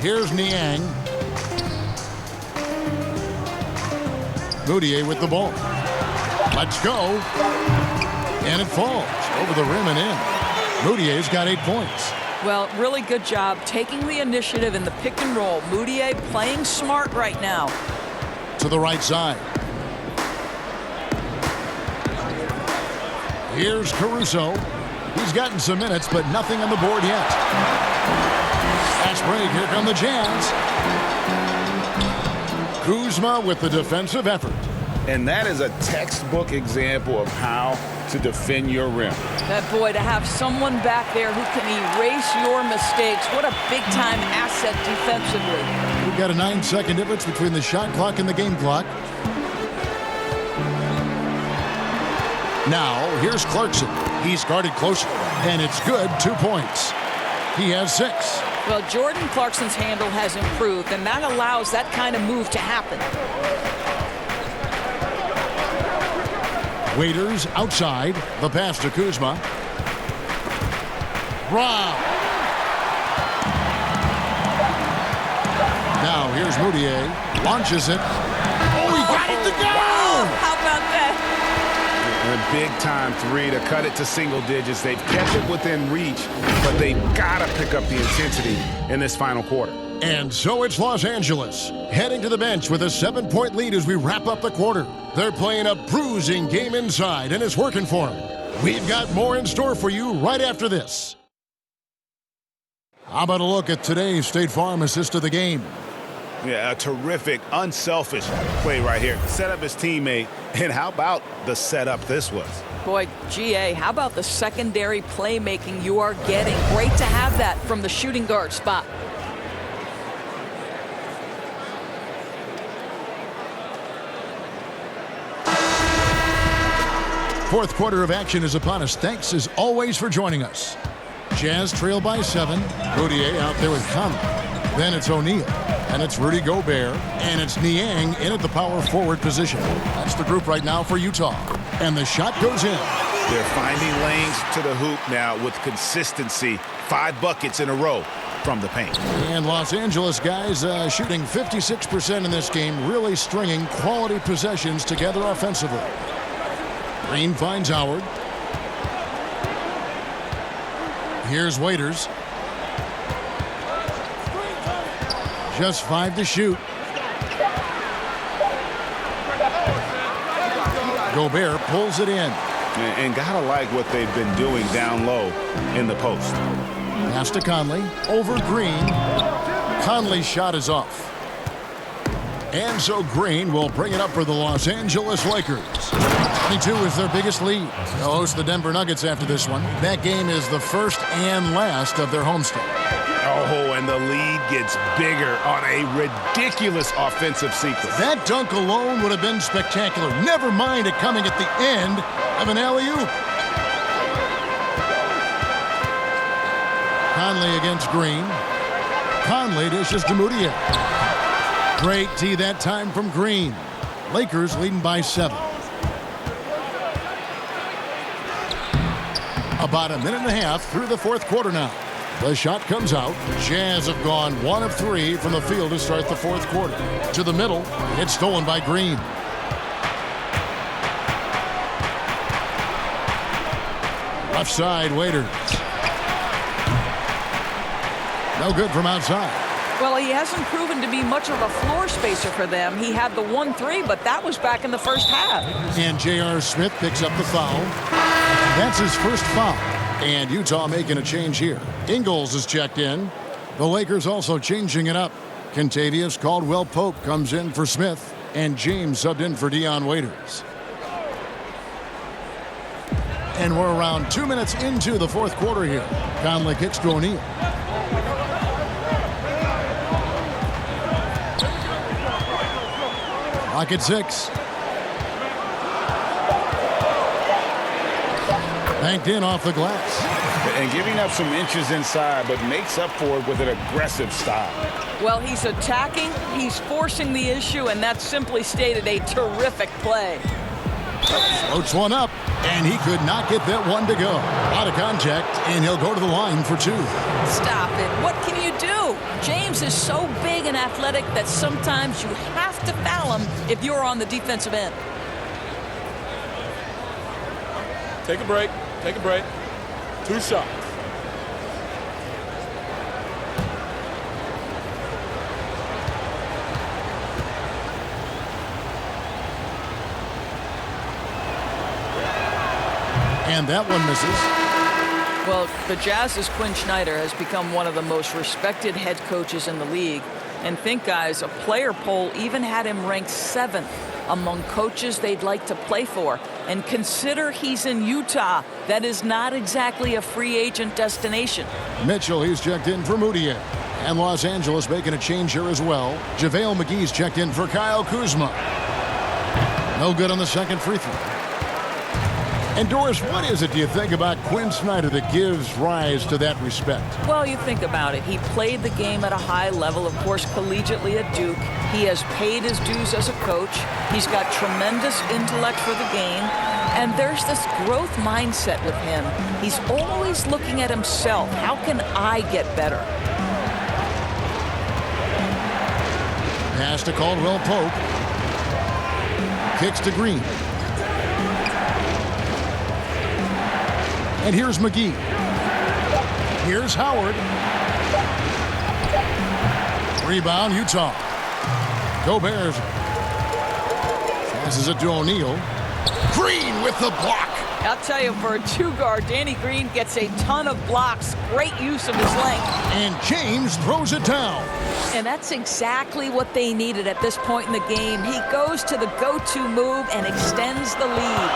Here's Niang. Moutier with the ball. Let's go. And it falls over the rim and in. Moutier's got 8 points. Well, really good job taking the initiative in the pick and roll. Moutier playing smart right now. To the right side. Here's Caruso. He's gotten some minutes, but nothing on the board yet. Fast break. Here come the Jazz. Kuzma with the defensive effort. And that is a textbook example of how to defend your rim. That boy, to have someone back there who can erase your mistakes. What a big-time asset defensively. We've got a 9-second difference between the shot clock and the game clock. Now, here's Clarkson. He's guarded closely, and it's good. 2 points. He has 6. Well, Jordan Clarkson's handle has improved, and that allows that kind of move to happen. Waiters outside. The pass to Kuzma. Brown. Now here's Moutier. Launches it. Oh, he got it to go! Wow, how about that? A big-time 3 to cut it to single digits. They've kept it within reach, but they've got to pick up the intensity in this final quarter. And so it's Los Angeles heading to the bench with a 7-point lead as we wrap up the quarter. They're playing a bruising game inside, and it's working for them. We've got more in store for you right after this. How about a look at today's State Farm assist of the game? Yeah, a terrific, unselfish play right here. Set up his teammate, and how about the setup this was? Boy, GA, how about the secondary playmaking you are getting? Great to have that from the shooting guard spot. Fourth quarter of action is upon us. Thanks as always for joining us. Jazz trail by 7. Moutier out there with Conley. Then it's O'Neal. And it's Rudy Gobert. And it's Niang in at the power forward position. That's the group right now for Utah. And the shot goes in. They're finding lanes to the hoop now with consistency. 5 buckets in a row from the paint. And Los Angeles guys shooting 56% in this game. Really stringing quality possessions together offensively. Green finds Howard. Here's Waiters. Just 5 to shoot. Gobert pulls it in. And gotta like what they've been doing down low in the post. Pass to Conley. Over Green. Conley's shot is off. And so Green will bring it up for the Los Angeles Lakers. 22 is their biggest lead. They'll host the Denver Nuggets after this one. That game is the first and last of their homestand. Oh, and the lead gets bigger on a ridiculous offensive sequence. That dunk alone would have been spectacular. Never mind it coming at the end of an alley-oop. Conley against Green. Conley dishes to Moutier. Great D that time from Green. Lakers leading by 7. About a minute and a half through the fourth quarter now. The shot comes out. Jazz have gone 1 of 3 from the field to start the fourth quarter. To the middle. It's stolen by Green. Left side, Waiters. No good from outside. Well, he hasn't proven to be much of a floor spacer for them. He had the 1-3, but that was back in the first half. And J.R. Smith picks up the foul. That's his first foul. And Utah making a change here. Ingles is checked in. The Lakers also changing it up. Kentavious Caldwell-Pope comes in for Smith. And James subbed in for Dion Waiters. And we're around 2 minutes into the fourth quarter here. Conley kicks to O'Neal. Clock at 6. Banked in off the glass. And giving up some inches inside, but makes up for it with an aggressive style. Well, he's attacking, he's forcing the issue, and that's simply stated a terrific play. Floats one up, and he could not get that one to go. Out of contact, and he'll go to the line for 2. Stop it. What can you do? James is so big and athletic that sometimes you have to foul him if you're on the defensive end. Take a break. Take a break. 2 shots. And that one misses. Well, the Jazz's Quinn Snyder has become one of the most respected head coaches in the league. And think, guys, a player poll even had him ranked 7th among coaches they'd like to play for. And consider he's in Utah. That is not exactly a free agent destination. Mitchell, he's checked in for Moutier. And Los Angeles making a change here as well. JaVale McGee's checked in for Kyle Kuzma. No good on the second free throw. And Doris, what is it, do you think, about Quinn Snyder that gives rise to that respect? Well, you think about it. He played the game at a high level, of course, collegiately at Duke. He has paid his dues as a coach. He's got tremendous intellect for the game. And there's this growth mindset with him. He's always looking at himself. How can I get better? Pass to Caldwell-Pope. Kicks to Green. And here's McGee. Here's Howard. Rebound, Utah. Gobert passes it to O'Neal. Green with the block. I'll tell you, for a 2-guard, Danny Green gets a ton of blocks. Great use of his length. And James throws it down. And that's exactly what they needed at this point in the game. He goes to the go-to move and extends the lead.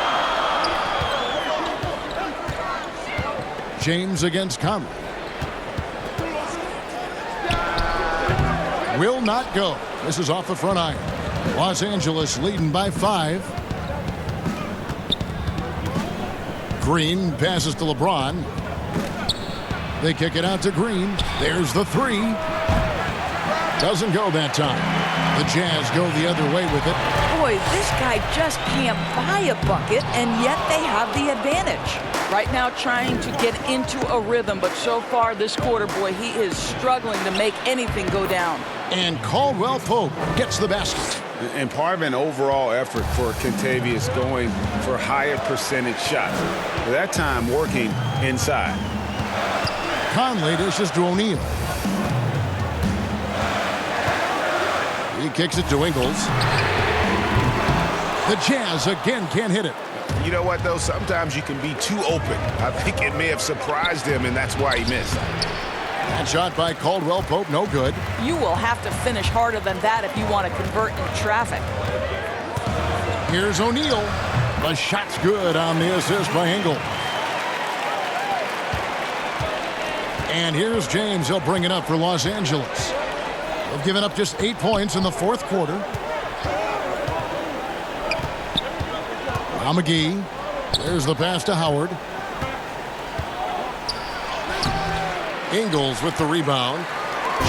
James against Conley. Will not go. This is off the front iron. Los Angeles leading by 5. Green passes to LeBron. They kick it out to Green. There's the 3. Doesn't go that time. The Jazz go the other way with it. Boy, this guy just can't buy a bucket, and yet they have the advantage. Right now trying to get into a rhythm, but so far this quarter, boy, he is struggling to make anything go down. And Caldwell-Pope gets the basket. And part of an overall effort for Kentavious going for higher percentage shots. At that time, working inside. Conley dishes to O'Neal. He kicks it to Ingles. The Jazz again can't hit it. You know what, though? Sometimes you can be too open. I think it may have surprised him, and that's why he missed. That shot by Caldwell-Pope, no good. You will have to finish harder than that if you want to convert in traffic. Here's O'Neal. The shot's good on the assist by Ingles. And here's James. He'll bring it up for Los Angeles. They've given up just 8 points in the fourth quarter. Now McGee. There's the pass to Howard. Ingles with the rebound.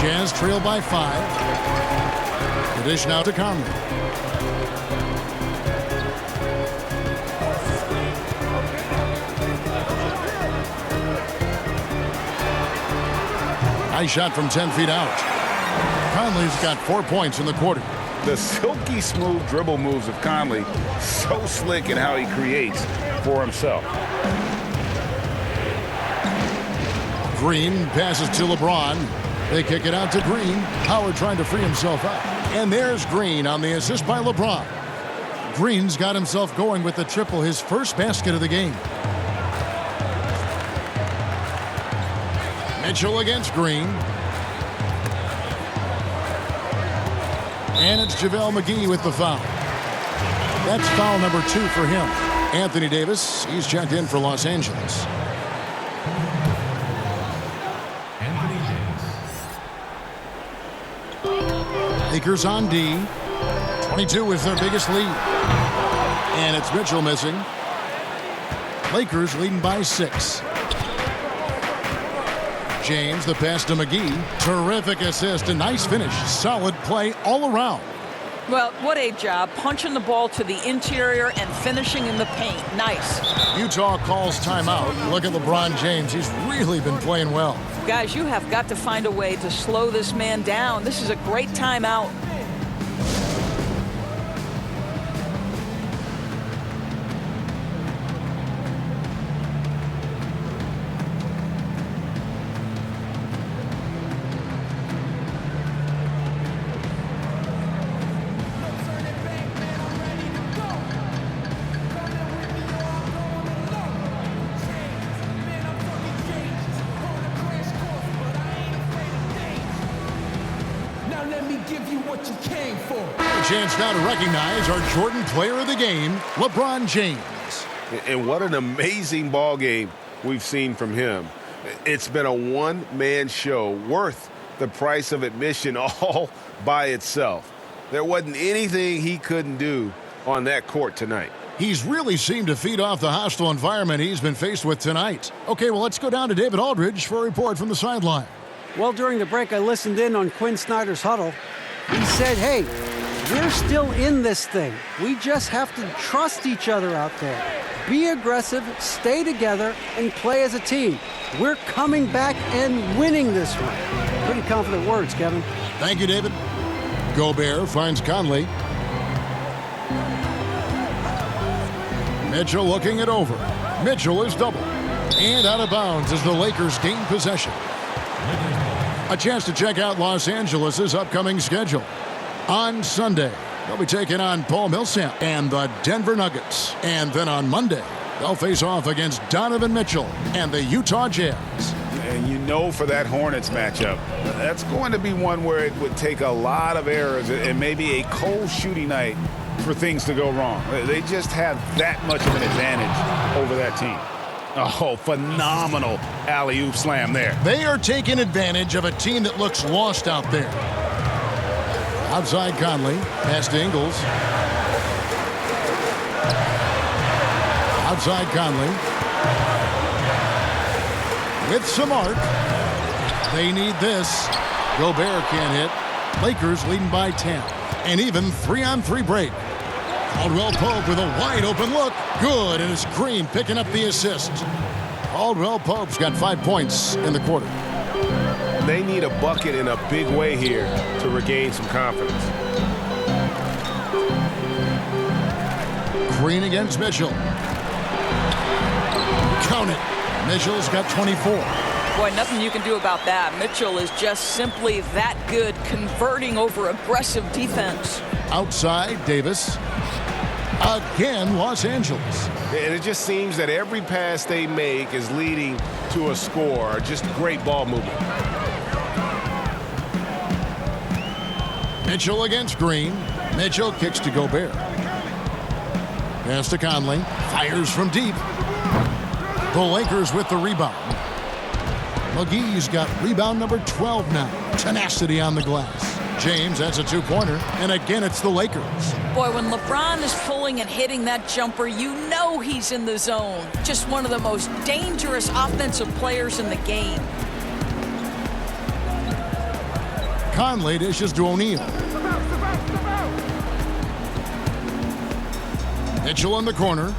Jazz trail by 5. The dish now to Conley. Nice shot from 10 feet out. Conley's got 4 points in the quarter. The silky smooth dribble moves of Conley, so slick in how he creates for himself. Green passes to LeBron. They kick it out to Green. Howard trying to free himself up. And there's Green on the assist by LeBron. Green's got himself going with the triple, his first basket of the game. Mitchell against Green. And it's JaVale McGee with the foul. That's foul number 2 for him. Anthony Davis, he's checked in for Los Angeles. Lakers on D. 22 is their biggest lead. And it's Mitchell missing. Lakers leading by 6. James, the pass to McGee. Terrific assist, a nice finish. Solid play all around. Well, what a job. Punching the ball to the interior and finishing in the paint. Nice. Utah calls timeout. Look at LeBron James. He's really been playing well. Guys, you have got to find a way to slow this man down. This is a great timeout. Chance now to recognize our Jordan Player of the Game, LeBron James. And what an amazing ball game we've seen from him. It's been a one-man show worth the price of admission all by itself. There wasn't anything he couldn't do on that court tonight. He's really seemed to feed off the hostile environment he's been faced with tonight. Okay, well, let's go down to David Aldridge for a report from the sideline. Well, during the break, I listened in on Quinn Snyder's huddle. He said, hey, we're still in this thing. We just have to trust each other out there. Be aggressive, stay together, and play as a team. We're coming back and winning this one. Pretty confident words, Kevin. Thank you, David. Gobert finds Conley. Mitchell looking it over. Mitchell is doubled. And out of bounds as the Lakers gain possession. A chance to check out Los Angeles' upcoming schedule. On Sunday, they'll be taking on Paul Millsap and the Denver Nuggets. And then on Monday, they'll face off against Donovan Mitchell and the Utah Jazz. And you know, for that Hornets matchup, that's going to be one where it would take a lot of errors and maybe a cold shooting night for things to go wrong. They just have that much of an advantage over that team. Oh, phenomenal alley-oop slam there. They are taking advantage of a team that looks lost out there. Outside Conley, pass to Ingles. Outside Conley. With some arc. They need this. Gobert can't hit. Lakers leading by 10. And even 3-on-3 break. Caldwell Pope with a wide open look. Good, and it's Green picking up the assist. Caldwell Pope's got 5 points in the quarter. They need a bucket in a big way here to regain some confidence. Green against Mitchell. Count it. Mitchell's got 24. Boy, nothing you can do about that. Mitchell is just simply that good, converting over aggressive defense. Outside, Davis. Again, Los Angeles. And it just seems that every pass they make is leading to a score. Just great ball movement. Mitchell against Green. Mitchell kicks to Gobert. Pass to Conley. Fires from deep. The Lakers with the rebound. McGee's got rebound number 12 now. Tenacity on the glass. James, that's a two-pointer. And again, it's the Lakers. Boy, when LeBron is pulling and hitting that jumper, you know he's in the zone. Just one of the most dangerous offensive players in the game. Conley dishes to O'Neal. Mitchell in the corner.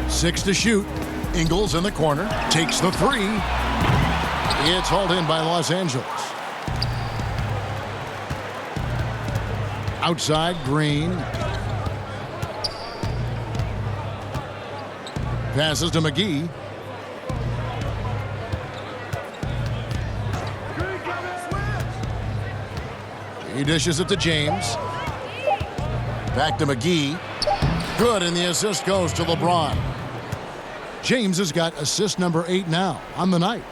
6 to shoot. Ingles in the corner. Takes the 3. It's hauled in by Los Angeles. Outside, Green. Passes to McGee. He dishes it to James. Back to McGee. Good, and the assist goes to LeBron. James has got assist number 8 now on the night.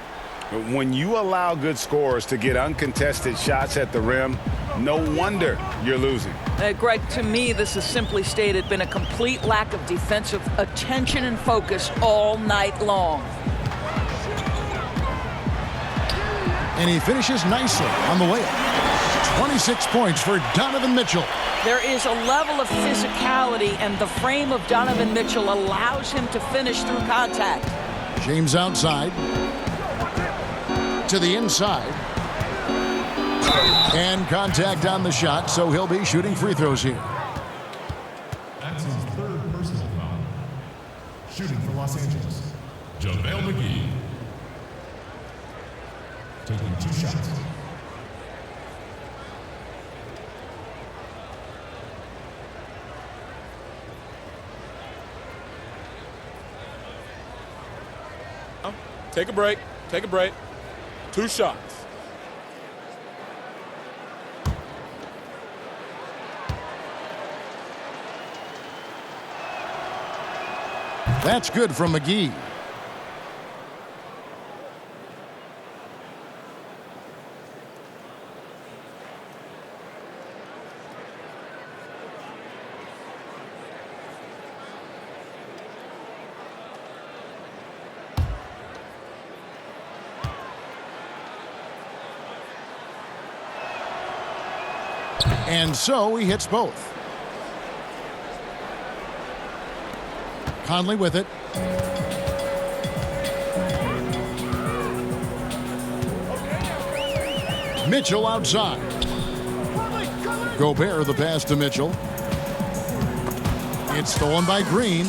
When you allow good scorers to get uncontested shots at the rim, no wonder you're losing. Greg, to me, this has simply stated been a complete lack of defensive attention and focus all night long. And he finishes nicely on the layup. 26 points for Donovan Mitchell. There is a level of physicality, and the frame of Donovan Mitchell allows him to finish through contact. James outside. To the inside. And contact on the shot, so he'll be shooting free throws here. That's his third personal foul. Shooting for Los Angeles, JaVale McGee. Taking 2 shots. Take a break. Take a break. 2 shots. That's good from McGee. And so he hits both. Conley with it. Mitchell outside. Gobert the pass to Mitchell. It's stolen by Green.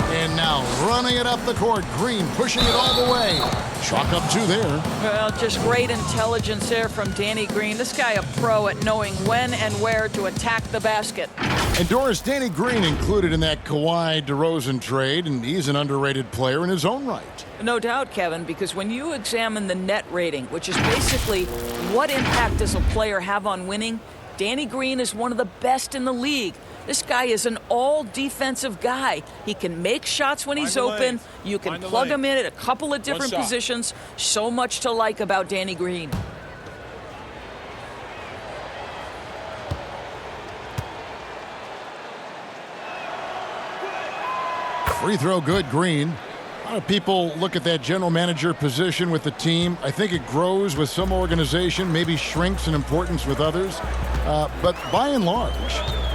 And now running it up the court. Green pushing it all the way. Chalk up 2 there. Well, just great intelligence there from Danny Green. This guy a pro at knowing when and where to attack the basket. And Doris, Danny Green included in that Kawhi DeRozan trade, and he's an underrated player in his own right. No doubt, Kevin, because when you examine the net rating, which is basically what impact does a player have on winning, Danny Green is one of the best in the league. This guy is an all-defensive guy. He can make shots when he's open. You can plug him in at a couple of different positions. So much to like about Danny Green. Free throw good, Green. A lot of people look at that general manager position with the team. I think it grows with some organization, maybe shrinks in importance with others. But by and large,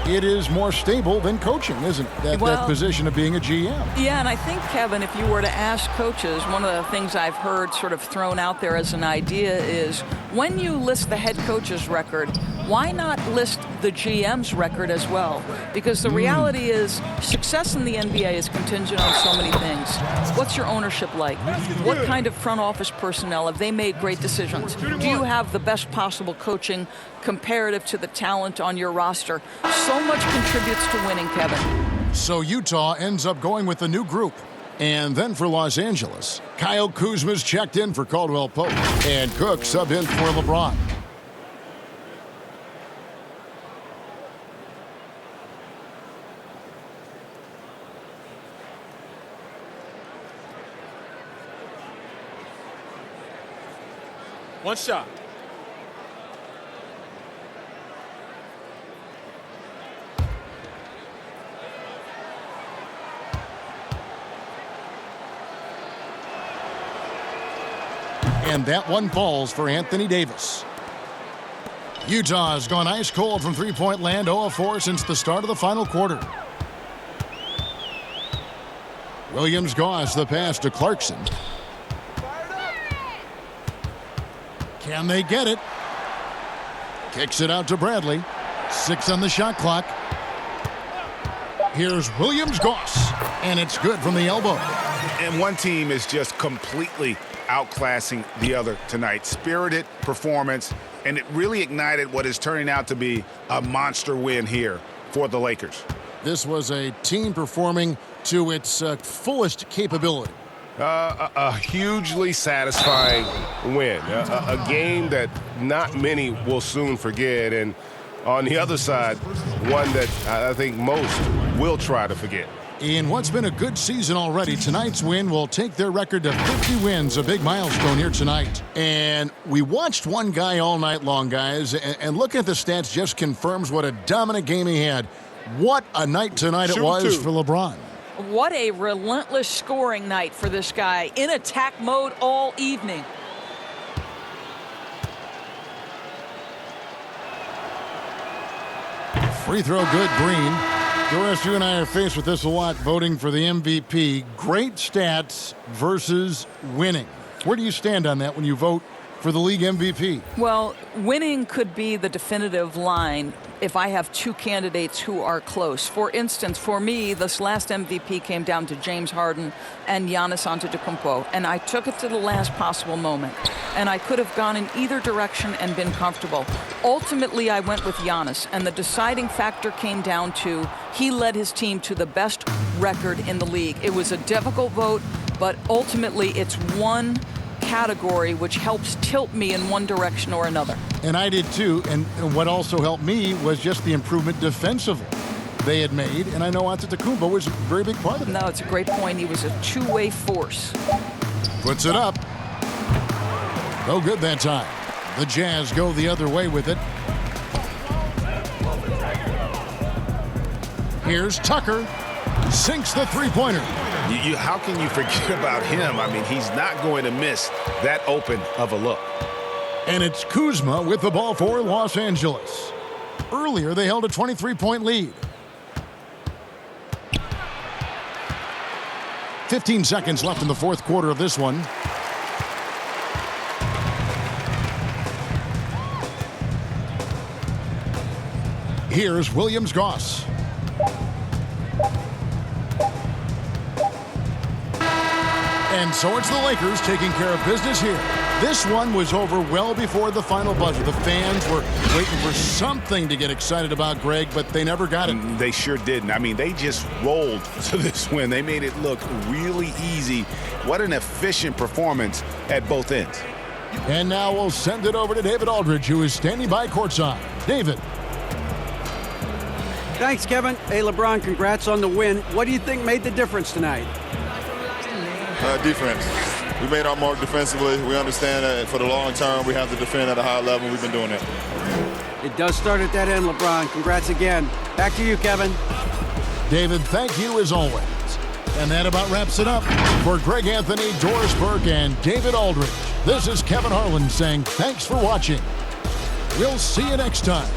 it is more stable than coaching, isn't it? That position of being a GM. Yeah, and I think, Kevin, if you were to ask coaches, one of the things I've heard sort of thrown out there as an idea is when you list the head coach's record, why not list the GM's record as well? Because the reality is success in the NBA is contingent on so many things. What's your ownership like? What kind of front office personnel? Have they made great decisions? Do you have the best possible coaching comparative to the talent on your roster? So much contributes to winning, Kevin. So Utah ends up going with the new group. And then for Los Angeles, Kyle Kuzma's checked in for Caldwell Pope. And Cook subbed in for LeBron. One shot. And that one falls for Anthony Davis. Utah has gone ice cold from three-point land, 0 of 4 since the start of the final quarter. Williams-Goss the pass to Clarkson. Can they get it? Kicks it out to Bradley. 6 on the shot clock. Here's Williams-Goss, and it's good from the elbow. And one team is just completely outclassing the other tonight. Spirited performance, and it really ignited what is turning out to be a monster win here for the Lakers. This was a team performing to its fullest capability. A hugely satisfying win. A game that not many will soon forget. And on the other side, one that I think most will try to forget. In what's been a good season already, tonight's win will take their record to 50 wins, a big milestone here tonight. And we watched one guy all night long, guys, and looking at the stats just confirms what a dominant game he had. What a night tonight it was for LeBron. What a relentless scoring night for this guy, in attack mode all evening. Free throw good, Green. Doris, you and I are faced with this a lot, voting for the MVP. Great stats versus winning. Where do you stand on that when you vote for the league MVP? Well, winning could be the definitive line if I have two candidates who are close. For instance, for me, this last MVP came down to James Harden and Giannis Antetokounmpo, and I took it to the last possible moment. And I could have gone in either direction and been comfortable. Ultimately, I went with Giannis, and the deciding factor came down to he led his team to the best record in the league. It was a difficult vote, but ultimately it's one category which helps tilt me in one direction or another. And I did too, and what also helped me was just the improvement defensively they had made, and I know Antetokounmpo was a very big part of it. No, it's a great point. He was a two-way force. Puts it up. No good that time. The Jazz go the other way with it. Here's Tucker. Sinks the three-pointer. How can you forget about him? I mean, he's not going to miss that open of a look. And it's Kuzma with the ball for Los Angeles. Earlier, they held a 23-point lead. 15 seconds left in the fourth quarter of this one. Here's Williams-Goss. And so it's the Lakers taking care of business here. This one was over well before the final buzzer. The fans were waiting for something to get excited about, Greg, but they never got it. They sure didn't. I mean, they just rolled to this win. They made it look really easy. What an efficient performance at both ends. And now we'll send it over to David Aldridge, who is standing by courtside. David. Thanks, Kevin. Hey, LeBron, congrats on the win. What do you think made the difference tonight? Defense. We made our mark defensively. We understand that for the long term, we have to defend at a high level. We've been doing it. It does start at that end, LeBron. Congrats again. Back to you, Kevin. David, thank you as always. And that about wraps it up. For Greg Anthony, Doris Burke, and David Aldridge, this is Kevin Harlan saying thanks for watching. We'll see you next time.